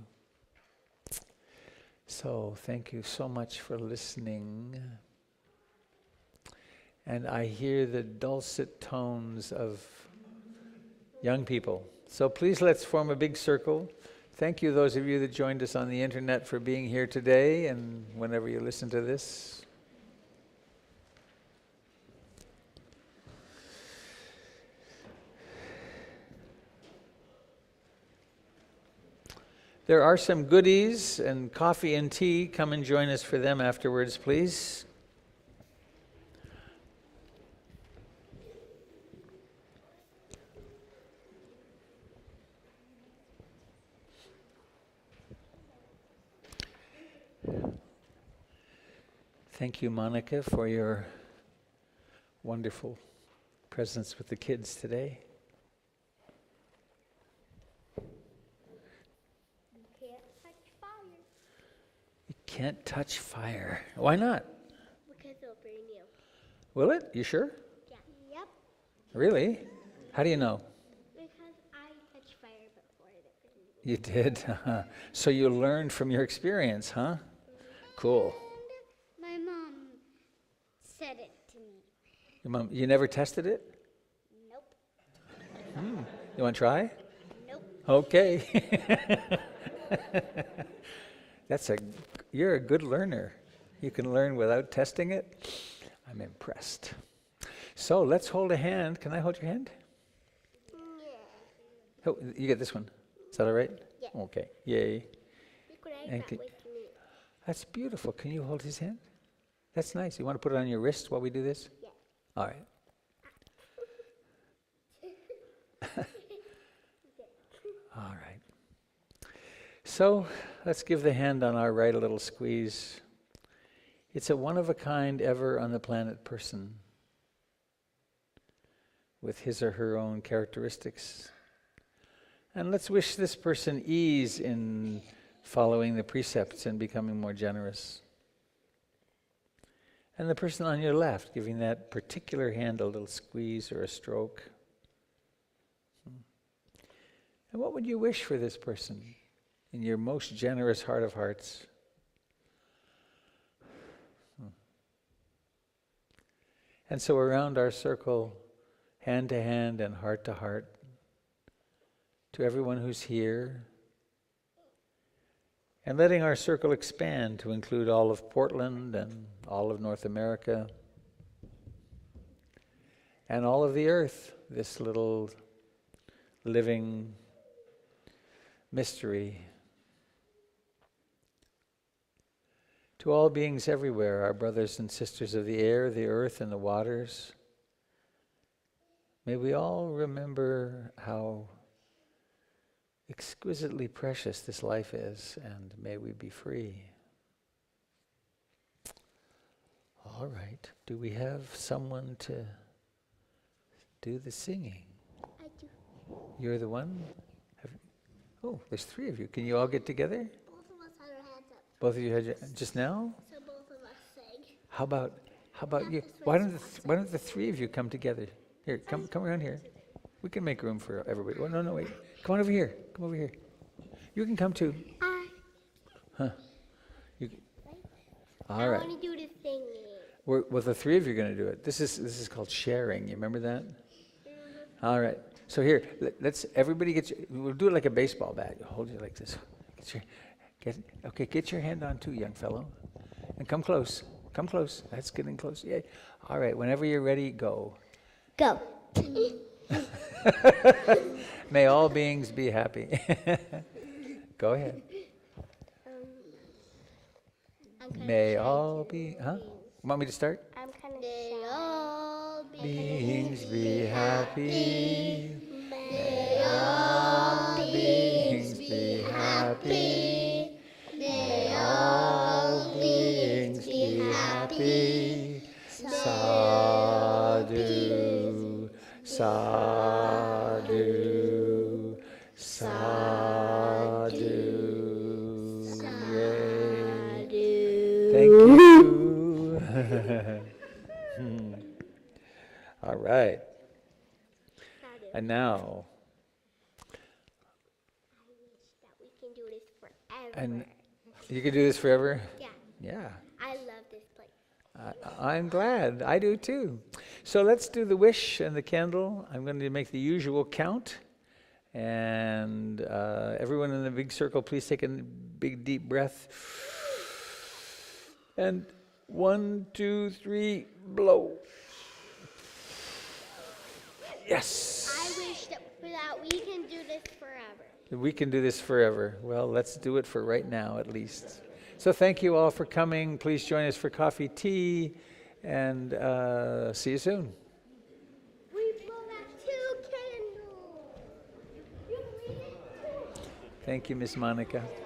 So thank you so much for listening. And I hear the dulcet tones of young people. So please let's form a big circle. Thank you, those of you that joined us on the internet, for being here today and whenever you listen to this. There are some goodies and coffee and tea. Come and join us for them afterwards, please. Thank you, Monica, for your wonderful presence with the kids today. You can't touch fire. Why not? Because it'll burn you. Will it? You sure? Yeah. Yep. Really? How do you know? Because I touched fire before it burned me. You did? So you learned from your experience, huh? Cool. And my mom said it to me. Your mom, you never tested it? Nope. You want to try? Nope. Okay. You're a good learner. You can learn without testing it. I'm impressed. So let's hold a hand. Can I hold your hand? Yeah. Oh, you get this one. Is that all right? Yeah. Okay. Yay. Look what I And got can- with me. That's beautiful. Can you hold his hand? That's nice. You want to put it on your wrist while we do this? Yeah. All right. All right. So let's give the hand on our right a little squeeze. It's a one-of-a-kind, ever on the planet person with his or her own characteristics. And let's wish this person ease in following the precepts and becoming more generous. And the person on your left, giving that particular hand a little squeeze or a stroke. And what would you wish for this person in your most generous heart of hearts? And so around our circle, hand to hand and heart to heart, to everyone who's here, and letting our circle expand to include all of Portland and all of North America and all of the earth, this little living mystery. To all beings everywhere, our brothers and sisters of the air, the earth, and the waters, may we all remember how exquisitely precious this life is, and may we be free. All right. Do we have someone to do the singing? I do. You're the one? Oh, there's 3 of you. Can you all get together? Both of us had our hands up, Both of you had just now? so both of us sang. How about you? Why don't the 3 of you come together? Here, come around here. We can make room for everybody. Oh, no, wait. Come on over here. Come over here. You can come too. Huh? All right. I want to do the singing. Well, the 3 of you are going to do it. This is called sharing. You remember that? All right. So here, let's everybody we'll do it like a baseball bat. Hold it like this. Get your hand on too, young fellow, and come close. Come close. That's getting close. Yeah. All right. Whenever you're ready, go. Go. May all beings be happy. Go ahead. May all be. Huh? Want me to start? I'm kind of shy. All Beings be happy. May all beings be happy. May all beings be happy. Sadhu, sadhu, sadhu. Yay. Thank you. All right. And now, that we can do this forever. and you can do this forever? Yeah, Yeah. I love this place. I'm glad. I do too. So let's do the wish and the candle. I'm going to make the usual count. And everyone in the big circle, please take a big deep breath. And 1, 2, 3, blow. Yes. I wish that we can do this forever. We can do this forever. Well, let's do it for right now at least. So thank you all for coming. Please join us for coffee, tea, and see you soon. We blow out 2 candles. You believe it? Thank you, Miss Monica. Welcome,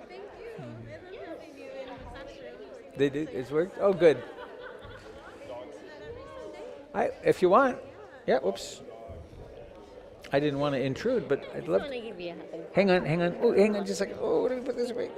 thank you. I've been having you in such a They did. It's worked. Oh, good. If you want. Yeah. Whoops. I didn't want to intrude, but I'd love. I want to give you a hug. Hang on. Oh, hang on. Just like. Oh, let me put this away.